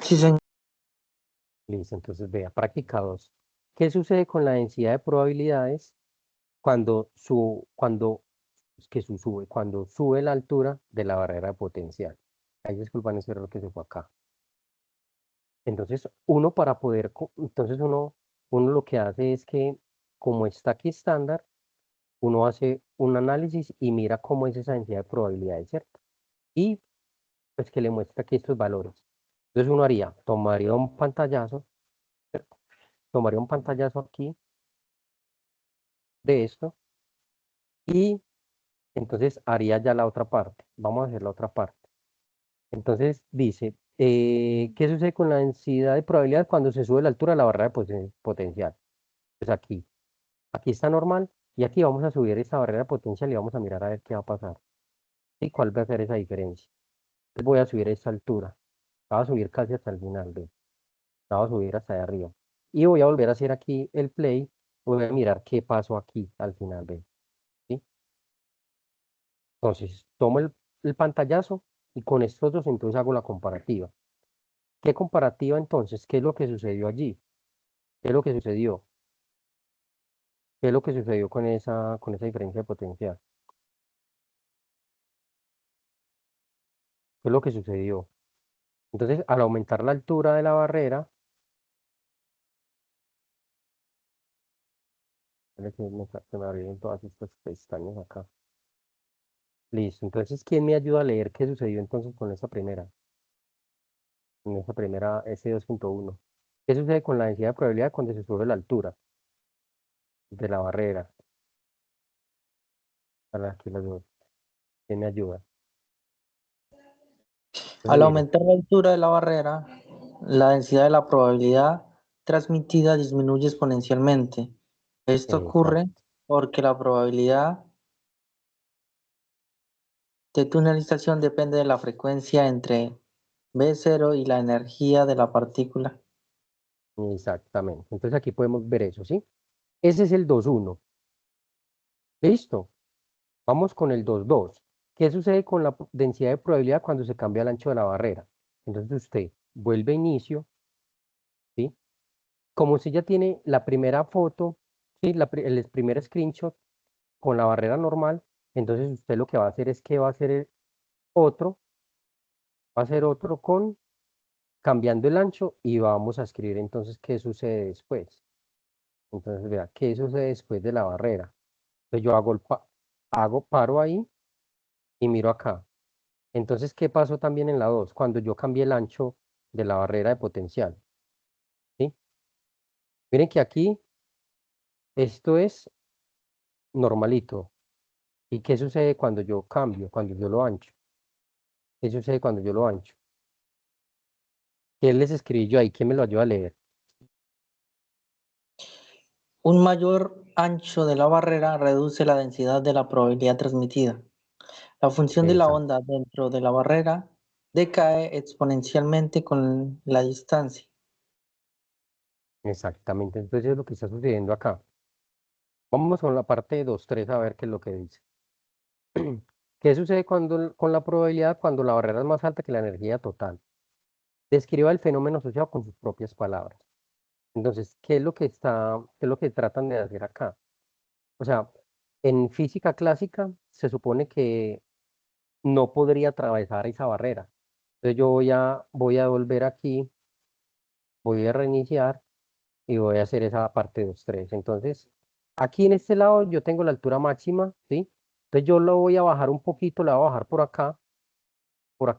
Sí, señor. Listo, entonces vea, práctica 2. ¿Qué sucede con la densidad de probabilidades cuando sube la altura de la barrera de potencial? Ahí disculpan ese error que se fue acá. Entonces, uno lo que hace es que, como está aquí estándar, uno hace un análisis y mira cómo es esa densidad de probabilidades, ¿cierto? Y pues que le muestra aquí estos valores. Entonces uno tomaría un pantallazo, ¿cierto? Tomaría un pantallazo aquí de esto Y entonces haría ya la otra parte. Vamos a hacer la otra parte. Entonces dice, ¿qué sucede con la densidad de probabilidad cuando se sube la altura de la barrera de potencial? Pues aquí está normal y aquí vamos a subir esta barrera de potencial y vamos a mirar a ver qué va a pasar y cuál va a ser esa diferencia. Entonces voy a subir esta altura. La voy a subir casi hasta el final, ¿ve? La voy a subir hasta allá arriba. Y voy a volver a hacer aquí el play. Voy a mirar qué pasó aquí al final, ¿ve? ¿Sí? Entonces, tomo el pantallazo y con estos dos entonces hago la comparativa. ¿Qué comparativa entonces? ¿Qué es lo que sucedió allí? ¿Qué es lo que sucedió? ¿Qué es lo que sucedió con esa diferencia de potencial? ¿Qué es lo que sucedió? Entonces, al aumentar la altura de la barrera, espere que se me abrieron todas estas pestañas acá. Listo. Entonces, ¿quién me ayuda a leer qué sucedió entonces con esa primera? Con esa primera S2.1. ¿Qué sucede con la densidad de probabilidad cuando se sube la altura de la barrera? Para aquí las dos. ¿Quién me ayuda? Entonces, Al mire, aumentar la altura de la barrera, la densidad de la probabilidad transmitida disminuye exponencialmente. Esto ocurre exacto, porque la probabilidad de tunelización depende de la frecuencia entre B0 y la energía de la partícula. exactamente. Entonces aquí podemos ver eso, ¿sí? Ese es el 2.1. ¿Listo? Vamos con el 2.2. ¿Qué sucede con la densidad de probabilidad cuando se cambia el ancho de la barrera? Entonces usted vuelve a inicio, ¿sí? Como si ya tiene la primera foto, ¿sí? El primer screenshot con la barrera normal, entonces usted lo que va a hacer es que otro, va a hacer otro con cambiando el ancho y vamos a escribir entonces qué sucede después. Entonces vea, ¿qué sucede después de la barrera? Entonces yo paro ahí y miro acá. Entonces, ¿qué pasó también en la 2? Cuando yo cambié el ancho de la barrera de potencial, ¿sí? Miren que aquí esto es normalito. ¿Y qué sucede cuando yo cambio, cuando yo lo ancho? ¿Qué sucede cuando yo lo ancho? ¿Qué les escribí yo ahí? ¿Quién me lo ayuda a leer? Un mayor ancho de la barrera reduce la densidad de la probabilidad transmitida. La función de la Exacto, onda dentro de la barrera decae exponencialmente con la distancia. exactamente. Entonces es lo que está sucediendo acá. Vamos con la parte 2.3 a ver qué es lo que dice. ¿Qué sucede con la probabilidad cuando la barrera es más alta que la energía total? Describa el fenómeno asociado con sus propias palabras. Entonces, qué es lo que tratan de hacer acá? O sea, en física clásica se supone que no podría atravesar esa barrera. Entonces yo voy a volver aquí, voy a reiniciar y voy a hacer esa parte 2.3. Entonces, aquí en este lado yo tengo la altura máxima, ¿sí? Entonces yo lo voy a bajar un poquito, la voy a bajar por acá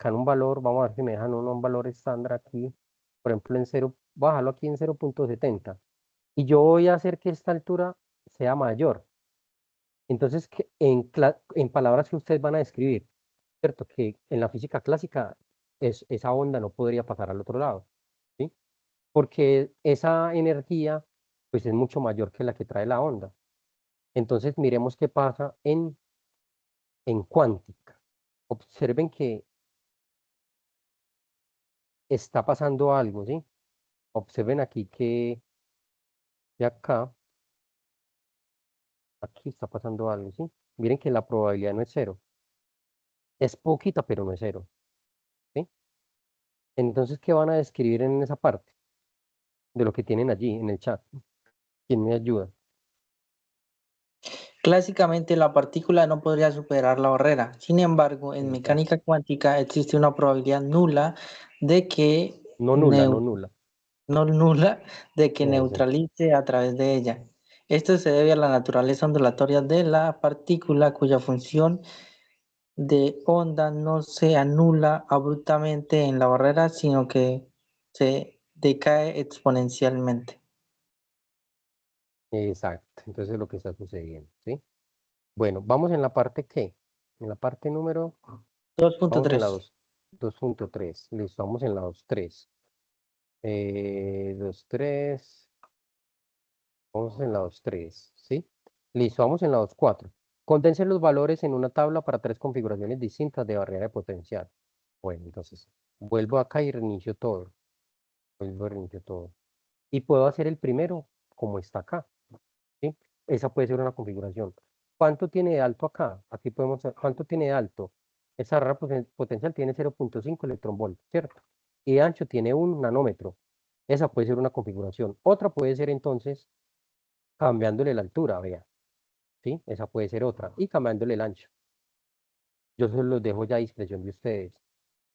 en un valor, vamos a ver si me dejan un valor estándar aquí, por ejemplo en 0, bajarlo aquí en 0.70. Y yo voy a hacer que esta altura sea mayor. Entonces, en palabras que ustedes van a describir, ¿cierto? Que en la física clásica esa onda no podría pasar al otro lado, ¿sí? Porque esa energía, pues es mucho mayor que la que trae la onda. Entonces, miremos qué pasa en cuántica. Observen que está pasando algo, ¿sí? Observen aquí que de acá, aquí está pasando algo, ¿sí? Miren que la probabilidad no es cero. Es poquita, pero no es cero, ¿sí? Entonces, ¿qué van a describir en esa parte de lo que tienen allí en el chat? ¿Quién me ayuda? Clásicamente, la partícula no podría superar la barrera. Sin embargo, en Exacto. mecánica cuántica existe una probabilidad nula de que, No nula, no nula. no nula de que Exacto. neutralice a través de ella. Esto se debe a la naturaleza ondulatoria de la partícula, cuya función de onda no se anula abruptamente en la barrera, sino que se decae exponencialmente. Exacto. Entonces es lo que está sucediendo, ¿sí? Bueno, vamos en la parte ¿qué? En la parte número, vamos en la 2.3. 2.3. Listo, vamos en la 2.3. 2.3. Vamos en la 2.3, ¿sí? Listo, vamos en la 2.4. Condense los valores en una tabla para 3 configuraciones distintas de barrera de potencial. Bueno, entonces, vuelvo acá y reinicio todo. Vuelvo a reinicio todo. Y puedo hacer el primero como está acá, ¿sí? Esa puede ser una configuración. ¿Cuánto tiene de alto acá? Aquí podemos ver, ¿cuánto tiene de alto? Esa barrera potencial tiene 0.5 electronvolt, ¿cierto? Y de ancho tiene 1 nanómetro. Esa puede ser una configuración. Otra puede ser entonces cambiándole la altura, vea, ¿sí? Esa puede ser otra. Y cambiándole el ancho. Yo se los dejo ya a discreción de ustedes.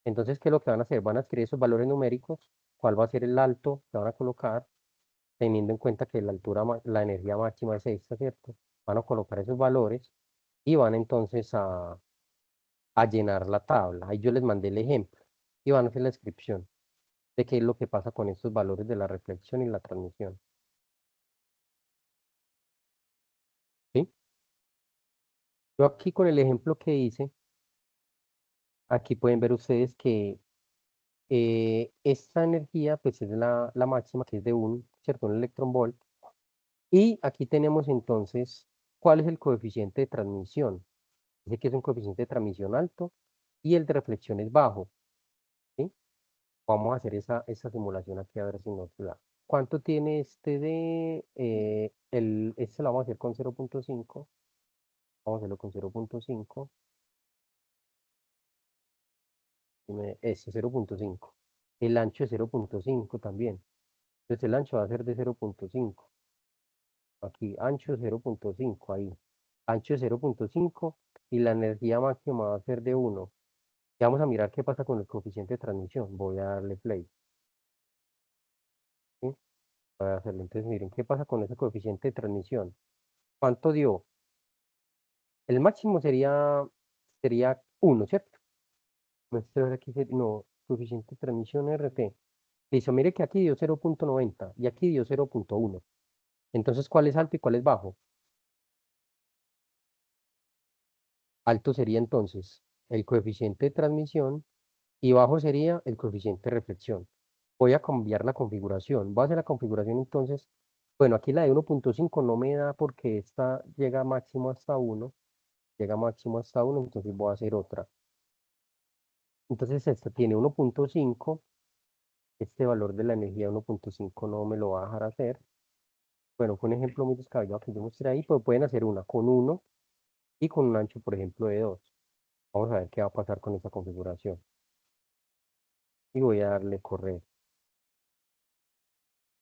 Entonces, ¿qué es lo que van a hacer? Van a escribir esos valores numéricos, cuál va a ser el alto que van a colocar, teniendo en cuenta que la altura, la energía máxima es esta, ¿cierto? Van a colocar esos valores y van entonces a llenar la tabla. Ahí yo les mandé el ejemplo y van a hacer la descripción de qué es lo que pasa con estos valores de la reflexión y la transmisión. ¿Sí? Yo aquí con el ejemplo que hice, aquí pueden ver ustedes que esta energía pues es la máxima que es de 1, ¿cierto? Un electronvolt. Y aquí tenemos entonces cuál es el coeficiente de transmisión. Dice que es un coeficiente de transmisión alto y el de reflexión es bajo, ¿sí? Vamos a hacer esa simulación aquí a ver si nos da. ¿Cuánto tiene este este lo vamos a hacer con 0.5? Vamos a hacerlo con 0.5. Este 0.5. El ancho es 0.5 también. Entonces el ancho va a ser de 0.5. Aquí, ancho 0.5, ahí. Ancho 0.5 y la energía máxima va a ser de 1. Ya vamos a mirar qué pasa con el coeficiente de transmisión. Voy a darle play, ¿sí? Voy a hacerlo. Entonces, miren, ¿qué pasa con ese coeficiente de transmisión? ¿Cuánto dio? El máximo sería 1, ¿cierto? Muestra ver aquí, no, coeficiente de transmisión RT. Listo, mire que aquí dio 0.90 y aquí dio 0.1. Entonces, ¿cuál es alto y cuál es bajo? Alto sería entonces el coeficiente de transmisión y bajo sería el coeficiente de reflexión. Voy a cambiar la configuración. Voy a hacer la configuración entonces. Bueno, aquí la de 1.5 no me da porque esta llega máximo hasta 1. Llega máximo hasta 1, entonces voy a hacer otra. Entonces esta tiene 1.5. Este valor de la energía 1.5 no me lo va a dejar hacer. Bueno, fue un ejemplo muy descabellado que yo mostré ahí, pero pueden hacer una con 1 y con un ancho, por ejemplo, de 2. Vamos a ver qué va a pasar con esta configuración. Y voy a darle correr.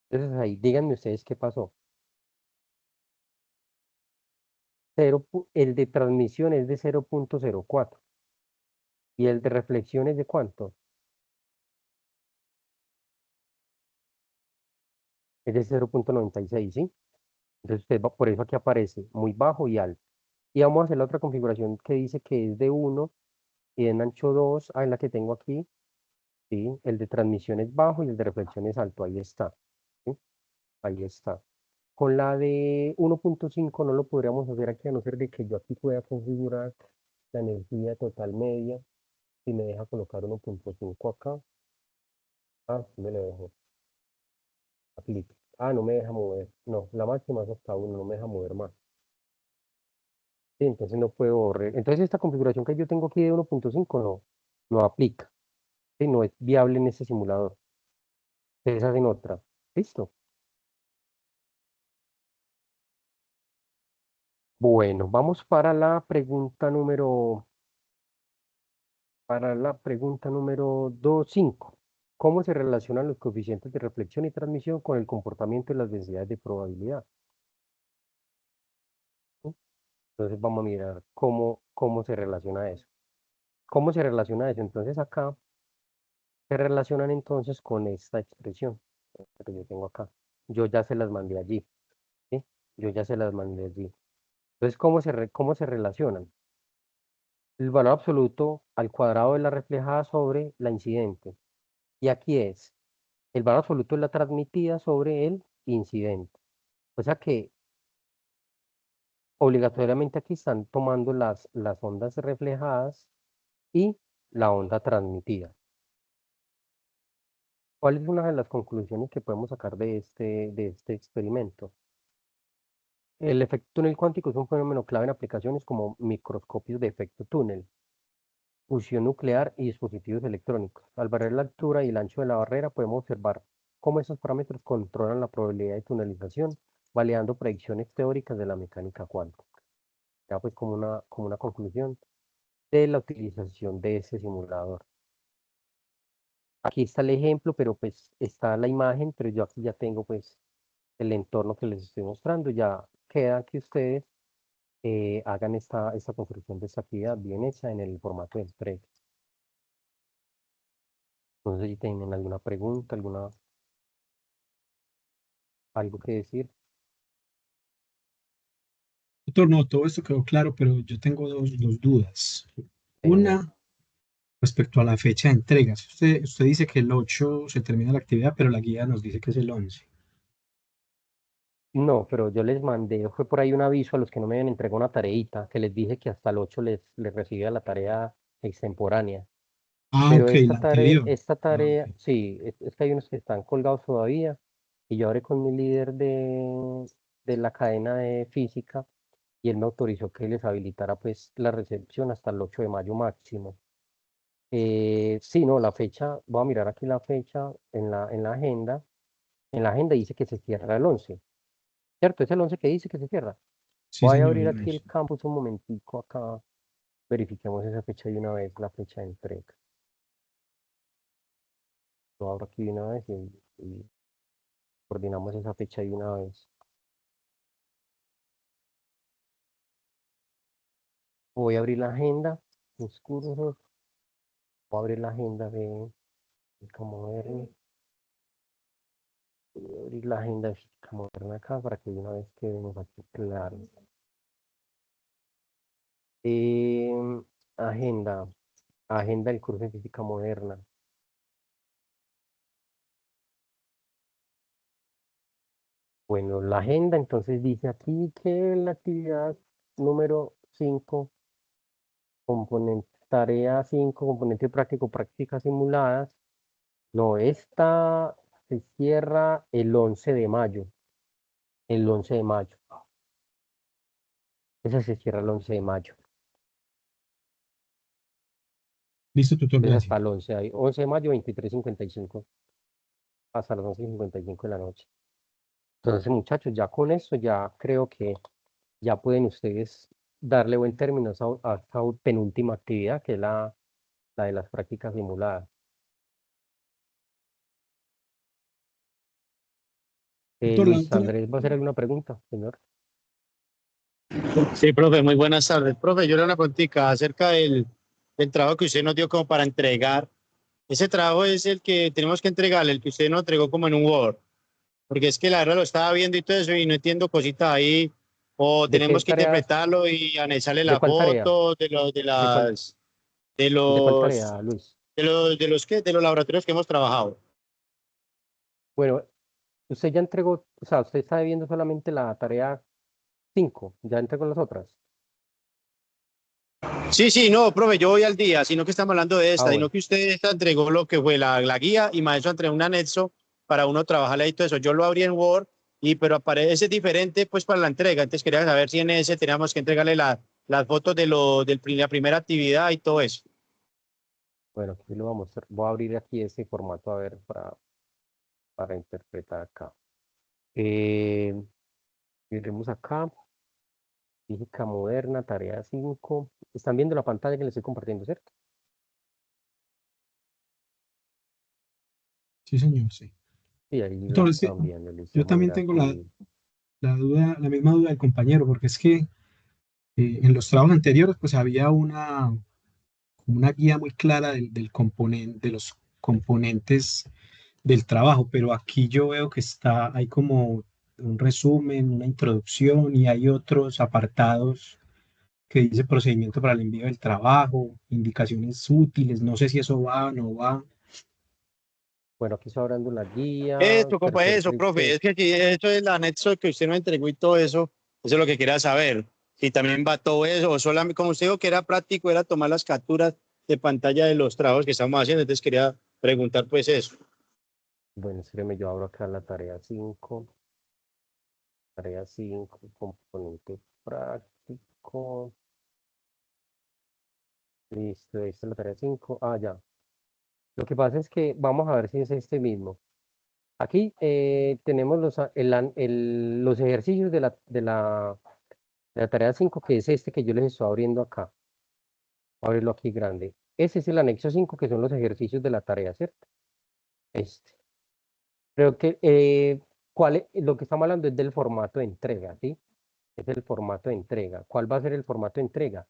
Entonces ahí, díganme ustedes qué pasó. El de transmisión es de 0.04 y el de reflexión es de ¿cuánto? Es de 0.96, ¿sí? Entonces por eso aquí aparece muy bajo y alto. Y vamos a hacer la otra configuración que dice que es de 1 y en ancho 2, en la que tengo aquí, ¿sí? El de transmisión es bajo y el de reflexión es alto, ahí está, ¿sí? Ahí está. Con la de 1.5 no lo podríamos hacer aquí, a no ser de que yo aquí pueda configurar la energía total media. Si me deja colocar 1.5 acá, sí me lo dejo. Aplique. No me deja mover. No, la máxima es hasta 1, no me deja mover más. Sí, entonces no puedo borrar. Entonces esta configuración que yo tengo aquí de 1.5 no aplica. Sí, no es viable en este simulador. Ustedes hacen otra. Listo. Bueno, vamos para la pregunta número 2.5. ¿Cómo se relacionan los coeficientes de reflexión y transmisión con el comportamiento de las densidades de probabilidad? ¿Sí? Entonces vamos a mirar cómo se relaciona eso. ¿Cómo se relaciona eso? Entonces acá se relacionan entonces con esta expresión que yo tengo acá. Yo ya se las mandé allí, ¿sí? Yo ya se las mandé allí. Entonces, ¿cómo se relacionan? El valor absoluto al cuadrado de la reflejada sobre la incidente. Y aquí es el valor absoluto de la transmitida sobre el incidente. O sea que Obligatoriamente aquí están tomando las ondas reflejadas y la onda transmitida. ¿Cuál es una de las conclusiones que podemos sacar de este experimento? El efecto túnel cuántico es un fenómeno clave en aplicaciones como microscopios de efecto túnel, fusión nuclear y dispositivos electrónicos. Al variar la altura y el ancho de la barrera, podemos observar cómo esos parámetros controlan la probabilidad de tunelización, validando predicciones teóricas de la mecánica cuántica. Ya pues como una conclusión de la utilización de ese simulador. Aquí está el ejemplo, pero pues está la imagen, pero yo aquí ya tengo pues el entorno que les estoy mostrando. Ya queda que ustedes hagan esta construcción de esta actividad bien hecha en el formato de entrega. No sé si tienen alguna pregunta, algo que decir. Doctor, no, todo esto quedó claro, pero yo tengo dos dudas. Señor. Una, respecto a la fecha de entregas. Usted dice que el 8 se termina la actividad, pero la guía nos dice que es el 11. No, pero yo les mandé, fue por ahí un aviso a los que no me habían entregado una tareita, que les dije que hasta el 8 les recibía la tarea extemporánea. Ah, Pero ok, la anterior. esta Ah, ok. tarea, sí, es que hay unos que están colgados todavía, y yo hablé con mi líder de la cadena de física, y él me autorizó que les habilitara pues la recepción hasta el 8 de mayo máximo. Sí, no, la fecha, voy a mirar aquí la fecha en la agenda dice que se cierra el 11, ¿cierto? Es el 11 que dice que se cierra. Sí, Voy a señor, abrir el aquí el 11. campus un momentico acá, verifiquemos esa fecha de una vez, la fecha de entrega. Lo abro aquí de una vez y coordinamos esa fecha de una vez. Voy a abrir la agenda, mis cursos, voy a abrir la agenda de Camoverno, voy a abrir la agenda de física moderna acá para que de una vez quedemos aquí claro. Em, agenda, agenda del curso de física moderna. Bueno, la agenda entonces dice aquí que la actividad número 5 componente, tarea 5 componente práctico, prácticas simuladas. No, esta se cierra el 11 de mayo. El 11 de mayo. Esa se cierra el 11 de mayo. Listo, tutor, Es hasta gracias. el 11, hay 11 de mayo, 23:55, hasta las 11:55 de la noche. Entonces, muchachos, ya con eso, ya creo que ya pueden ustedes darle buen término a esta penúltima actividad, que es la de las prácticas simuladas. Doctor, la Luis otra. Andrés, ¿va a hacer alguna pregunta, señor? Sí, profe, muy buenas tardes. Profe, yo era una preguntita acerca del trabajo que usted nos dio como para entregar. Ese trabajo es el que tenemos que entregarle, el que usted nos entregó como en un Word. Porque es que la verdad lo estaba viendo y todo eso y no entiendo cositas ahí. O ¿De qué tenemos que tareas? interpretarlo y anexarle ¿De la cuál tarea? foto de los, de ¿De cuál, las, de de cuál los, tarea, Luis? de los laboratorios que hemos trabajado. Bueno, usted ya entregó, o sea, usted está viendo solamente la tarea 5, ya entregó las otras. Sí, sí, no, profe, yo voy al día, sino que estamos hablando de Ah, esta, sino bueno, que usted esta entregó lo que fue la guía y más eso entregó un anexo para uno trabajar ahí todo eso. Yo lo abrí en Word y pero aparece diferente pues para la entrega. Entonces quería saber si en ese teníamos que entregarle las fotos de la primera actividad y todo eso. bueno, aquí lo vamos a mostrar. Voy a abrir aquí este formato a ver para interpretar acá. Eh, Miremos acá, física moderna, tarea 5. Están viendo la pantalla que les estoy compartiendo, ¿cierto? Sí, señor, sí. Sí, ahí la Doctor, es que están viendo, listo. yo Vamos a también mirar tengo aquí. la duda, la misma duda del compañero, porque es que en los trabajos anteriores, pues había una guía muy clara del componente, de los componentes del trabajo, pero aquí yo veo que hay como un resumen, una introducción y hay otros apartados que dice procedimiento para el envío del trabajo, indicaciones útiles, no sé si eso va o no va. Bueno, aquí está abriendo la guía, Eso, compa, tercer eso, profe, triste. es que aquí eso es el anexo que usted nos entregó y todo eso, eso es lo que quería saber. si también va todo eso, o solamente, como usted dijo que era práctico, era tomar las capturas de pantalla de los trabajos que estamos haciendo, entonces quería preguntar pues eso. Bueno, espérame, yo abro acá la tarea 5. Tarea 5, componente práctico. Listo, esta es la tarea 5. Ah, ya. Lo que pasa es que vamos a ver si es este mismo. Aquí tenemos los ejercicios de la tarea 5, que es este que yo les estoy abriendo acá. Voy a abrirlo aquí grande. Ese es el anexo 5, que son los ejercicios de la tarea, ¿cierto? Este. Creo que lo que estamos hablando es del formato de entrega, ¿sí? Es el formato de entrega. ¿Cuál va a ser el formato de entrega?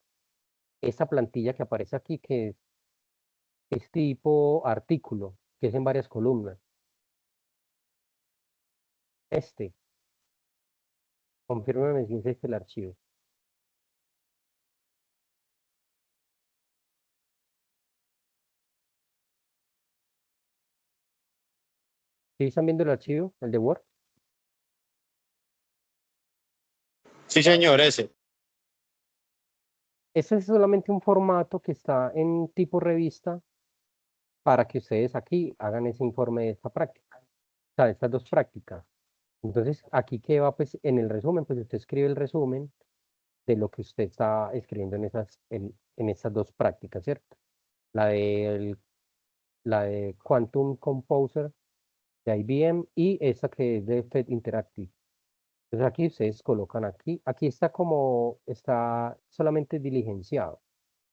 Esta plantilla que aparece aquí, que es tipo artículo, que es en varias columnas. Este, confírmeme si es este el archivo. ¿Sí están viendo el archivo, el de Word? Sí, señor, ese. Este es solamente un formato que está en tipo revista para que ustedes aquí hagan ese informe de esta práctica, o sea, de estas dos prácticas. Entonces, aquí que va, pues, en el resumen, pues usted escribe el resumen de lo que usted está escribiendo en estas dos prácticas, ¿cierto? La de Quantum Composer de IBM y esta que es de FED Interactive. Entonces aquí ustedes colocan aquí está solamente diligenciado,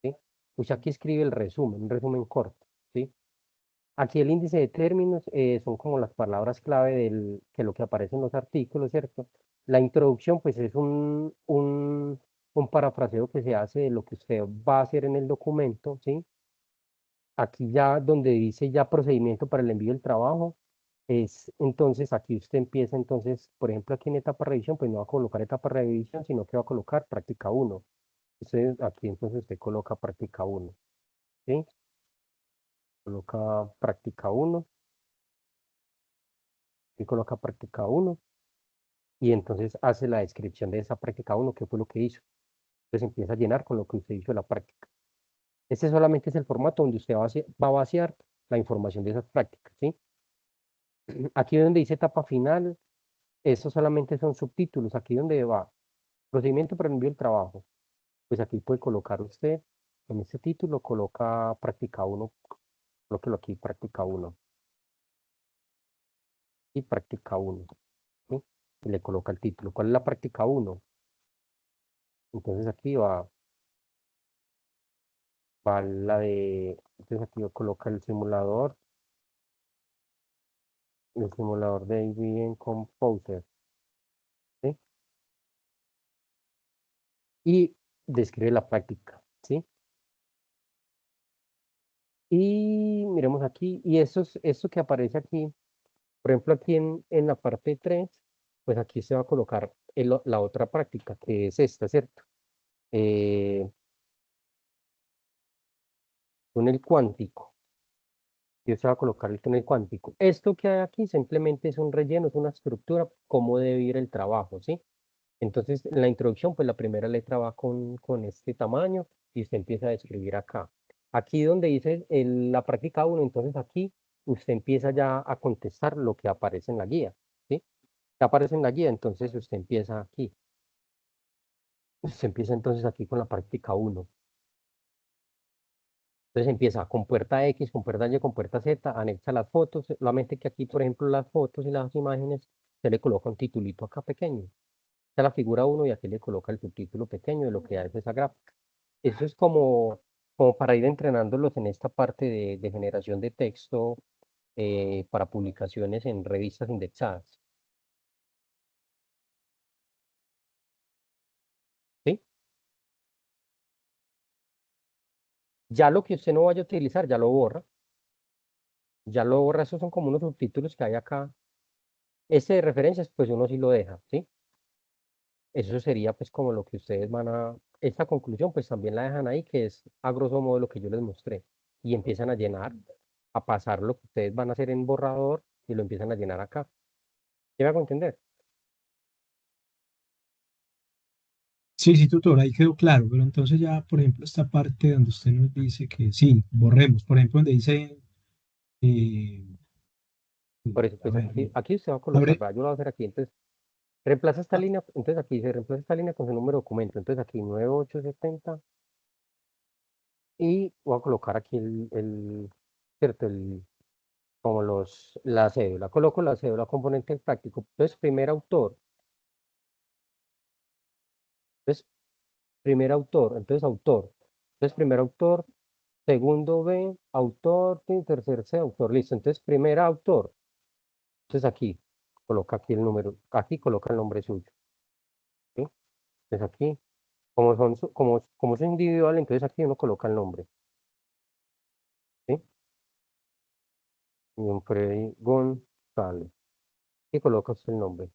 ¿sí? Pues aquí escribe el resumen, un resumen corto, ¿sí? Aquí el índice de términos son como las palabras clave que lo que aparece en los artículos, ¿cierto? La introducción, pues es un parafraseo que se hace de lo que usted va a hacer en el documento, ¿sí? Aquí ya donde dice ya procedimiento para el envío del trabajo, entonces aquí usted empieza entonces, por ejemplo, aquí en etapa de revisión, pues no va a colocar etapa de revisión, sino que va a colocar práctica 1. Aquí entonces usted coloca práctica 1, ¿sí? Coloca práctica 1 y coloca práctica 1 y entonces hace la descripción de esa práctica 1, que fue lo que hizo. Entonces empieza a llenar con lo que usted hizo en la práctica. Este solamente es el formato donde usted va a vaciar la información de esas prácticas, ¿sí? Aquí donde dice etapa final, eso solamente son subtítulos. Aquí donde va procedimiento para el envío del trabajo, pues aquí puede colocar usted, en este título coloca práctica 1, colóquelo aquí práctica 1 y práctica 1, ¿sí? Y le coloca el título. ¿Cuál es la práctica 1? Entonces aquí va entonces aquí coloca el simulador de IBM Composer, ¿sí? Y describe la práctica, ¿sí? Y miremos aquí, y eso que aparece aquí, por ejemplo, aquí en la parte 3, pues aquí se va a colocar la otra práctica, que es esta, ¿cierto? Túnel cuántico. Y se va a colocar el túnel cuántico. Esto que hay aquí simplemente es un relleno, es una estructura, cómo debe ir el trabajo, ¿sí? Entonces, en la introducción, pues la primera letra va con este tamaño y usted empieza a escribir acá. Aquí donde dice la práctica 1, entonces aquí usted empieza ya a contestar lo que aparece en la guía, ¿sí? Aparece en la guía, entonces usted empieza aquí. Usted empieza entonces aquí con la práctica 1. Entonces empieza con puerta X, con puerta Y, con puerta Z, anexa las fotos, solamente que aquí, por ejemplo, las fotos y las imágenes, se le coloca un titulito acá pequeño. Esta es la figura 1 y aquí le coloca el subtítulo pequeño de lo que es esa gráfica. Eso es como para ir entrenándolos en esta parte de generación de texto para publicaciones en revistas indexadas, ¿sí? Ya lo que usted no vaya a utilizar, ya lo borra, esos son como unos subtítulos que hay acá. Este de referencias, pues uno sí lo deja, ¿sí? Eso sería pues como lo que ustedes esta conclusión pues también la dejan ahí, que es a grosso modo lo que yo les mostré. Y empiezan a llenar, a pasar lo que ustedes van a hacer en borrador y lo empiezan a llenar acá. ¿Sí me hago entender? Sí, sí, tutor, ahí quedó claro, pero entonces ya, por ejemplo, esta parte donde usted nos dice que sí, borremos, por ejemplo, donde dice, eh, Por eso, a pues ver, aquí usted va a colocar, abre, vea, yo lo voy a hacer aquí, entonces reemplaza esta ah, línea, entonces aquí se reemplaza esta línea con su número de documento, entonces aquí 9870 y voy a colocar aquí ¿cierto? Como la cédula, coloco la cédula componente práctico, entonces entonces primer autor, entonces primer autor, segundo B, autor, tercer C, autor, listo, entonces primer autor, entonces aquí, coloca aquí el número, aquí coloca el nombre suyo, ¿sí? Entonces aquí, como es individual, entonces aquí uno coloca el nombre, ¿sí? Y un Freddy González, y coloca usted el nombre,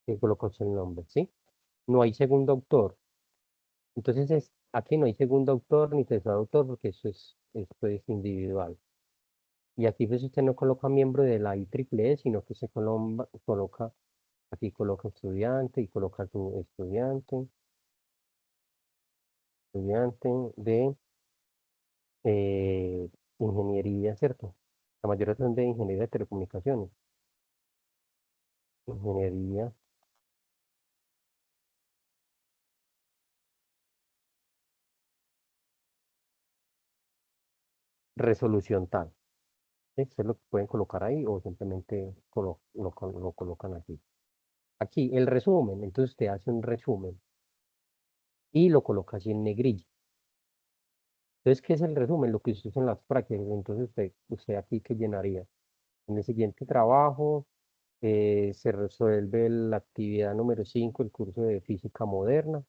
y coloca usted el nombre, ¿sí? No hay segundo autor, entonces aquí no hay segundo autor ni tercer autor porque esto es individual. Y aquí pues usted no coloca miembro de la IEEE, sino que se coloca, aquí coloca estudiante y coloca tu estudiante de eh, ingeniería, ¿cierto? La mayoría son de ingeniería de telecomunicaciones. Ingeniería, resolución tal. ¿Sí? Ustedes lo pueden colocar ahí o simplemente lo colocan aquí. Aquí, el resumen. Entonces usted hace un resumen y lo coloca así en negrilla. Entonces, ¿qué es el resumen? Lo que usted hizo en las prácticas. Entonces, usted aquí, ¿qué llenaría? En el siguiente trabajo se resuelve la actividad número 5, el curso de física moderna,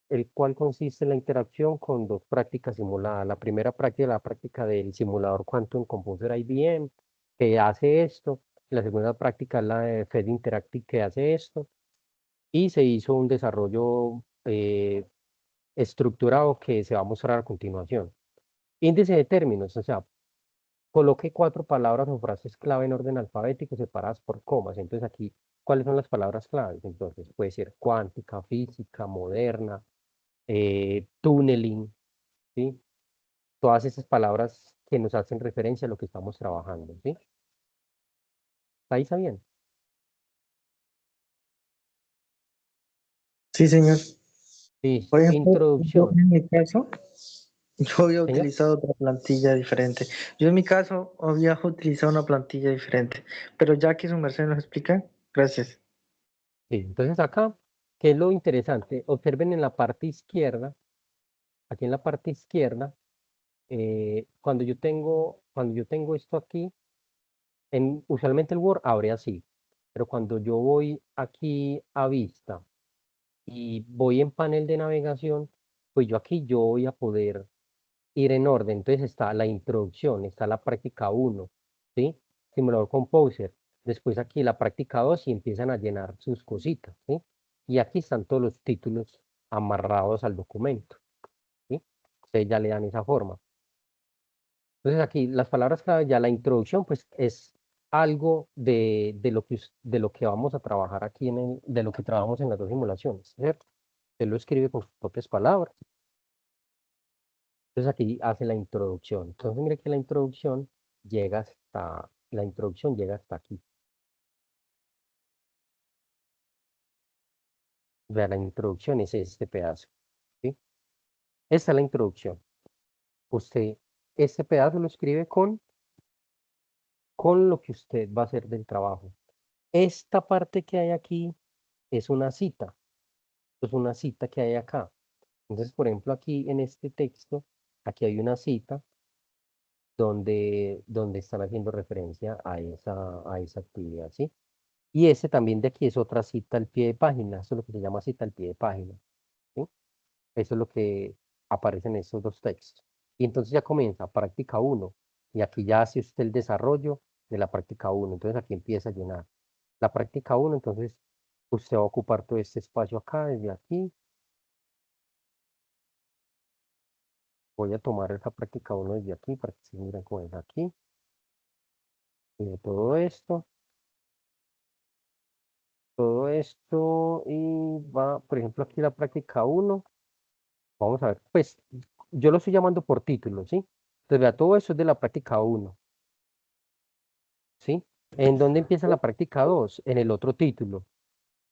el cual consiste en la interacción con dos prácticas simuladas. La primera práctica, la práctica del simulador Quantum Composer IBM, que hace esto. La segunda práctica es la de Fed Interactive, que hace esto. Y se hizo un desarrollo estructurado que se va a mostrar a continuación. Índice de términos, o sea, coloque cuatro palabras o frases clave en orden alfabético separadas por comas. Entonces aquí, ¿cuáles son las palabras claves? Entonces puede ser cuántica, física, moderna, tunneling, ¿sí? Todas esas palabras que nos hacen referencia a lo que estamos trabajando, ¿sí? Ahí está bien. Sí, señor. Sí, Por ejemplo, yo introducción. en mi caso, yo había Señor. utilizado otra plantilla diferente. Yo en mi caso había utilizado una plantilla diferente, pero ya que su merced nos explica, gracias. Sí, entonces acá, ¿qué es lo interesante? Observen en la parte izquierda, aquí en la parte izquierda, cuando yo tengo esto aquí, usualmente el Word abre así, pero cuando yo voy aquí a vista y voy en panel de navegación, pues yo voy a poder ir en orden. Entonces está la introducción, está la práctica uno, ¿sí? Simulador Composer. Después aquí la práctica 2 y empiezan a llenar sus cositas, ¿sí? Y aquí están todos los títulos amarrados al documento, ¿sí? Ustedes ya le dan esa forma. Entonces aquí las palabras clave, ya la introducción, pues es algo de lo que vamos a trabajar aquí de lo que trabajamos en las dos simulaciones, ¿cierto? Él lo escribe con sus propias palabras. Entonces aquí hace la introducción. Entonces mire que la introducción llega hasta aquí. Vea, la introducción es este pedazo, ¿sí? Esta es la introducción. Usted, este pedazo lo escribe con lo que usted va a hacer del trabajo. Esta parte que hay aquí es una cita. Es una cita que hay acá. Entonces, por ejemplo, aquí en este texto, aquí hay una cita donde están haciendo referencia a esa actividad, ¿sí? Y ese también de aquí es otra cita al pie de página, eso es lo que se llama cita al pie de página, ¿sí? Eso es lo que aparece en estos dos textos. Y entonces ya comienza práctica uno y aquí ya hace usted el desarrollo de la práctica uno. Entonces aquí empieza a llenar la práctica uno. Entonces usted va a ocupar todo este espacio acá, desde aquí. Voy a tomar esa práctica uno desde aquí para que se miren cómo es aquí. Y de todo esto, todo esto y va, por ejemplo, aquí la práctica 1. Vamos a ver, pues yo lo estoy llamando por título, ¿sí? Entonces, vea, todo eso es de la práctica 1, ¿sí? ¿En dónde empieza la práctica 2? En el otro título.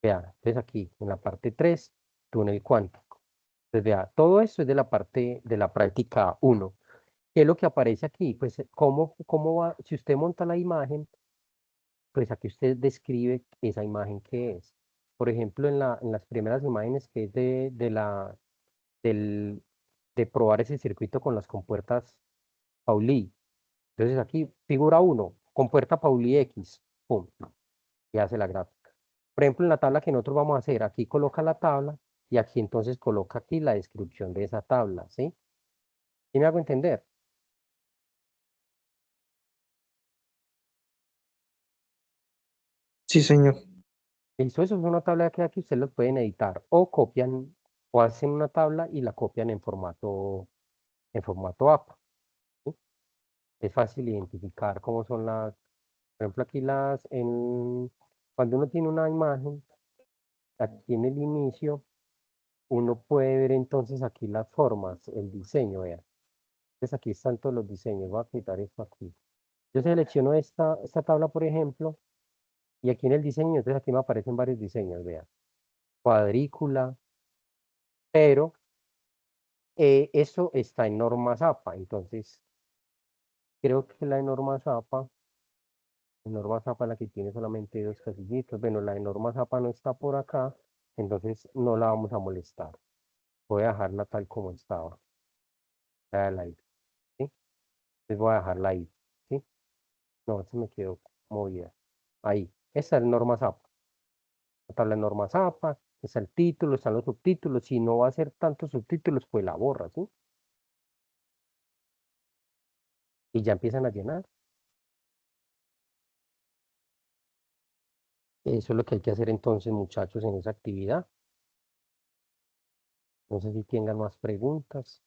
Vea, entonces aquí, en la parte 3, túnel cuántico. Entonces, vea, todo esto es de la parte de la práctica 1. ¿Qué es lo que aparece aquí? Pues, ¿cómo va? Si usted monta la imagen, pues aquí usted describe esa imagen que es. Por ejemplo, en las primeras imágenes que es del, de probar ese circuito con las compuertas Pauli. Entonces aquí, figura 1, compuerta Pauli X, pum, y hace la gráfica. Por ejemplo, en la tabla que nosotros vamos a hacer, aquí coloca la tabla y aquí entonces coloca aquí la descripción de esa tabla, ¿sí? ¿Sí me hago entender? Sí, señor. Listo, eso es una tabla que aquí ustedes lo pueden editar o copian o hacen una tabla y la copian en formato APA, ¿sí? Es fácil identificar cómo son las, por ejemplo, aquí cuando uno tiene una imagen, aquí en el inicio, uno puede ver entonces aquí las formas, el diseño, vean. Entonces aquí están todos los diseños, voy a quitar esto aquí. Yo selecciono esta tabla, por ejemplo, y aquí en el diseño, entonces aquí me aparecen varios diseños, vean. Cuadrícula, pero eso está en normas APA, entonces creo que la de normas APA la que tiene solamente dos casillitos. Bueno, la de normas APA no está por acá, entonces no la vamos a molestar. Voy a dejarla tal como estaba. La de la I, ¿sí? Entonces voy a dejarla ahí, ¿sí? No, se me quedó movida. Ahí. Esa es normas APA. La tabla de normas APA, está el título, están los subtítulos. Si no va a ser tantos subtítulos, pues la borra, ¿sí? Y ya empiezan a llenar. Eso es lo que hay que hacer entonces, muchachos, en esa actividad. No sé si tengan más preguntas.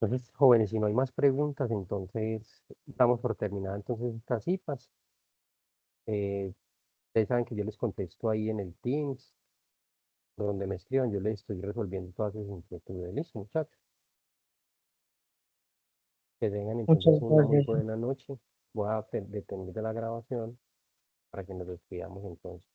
Entonces, jóvenes, si no hay más preguntas, entonces damos por terminada entonces estas citas. Ustedes saben que yo les contesto ahí en el Teams, donde me escriban, yo les estoy resolviendo todas sus inquietudes. Listo, muchachos. Que tengan Muchas entonces una muy gracias. buena noche. Voy a detener de la grabación para que nos despidamos entonces.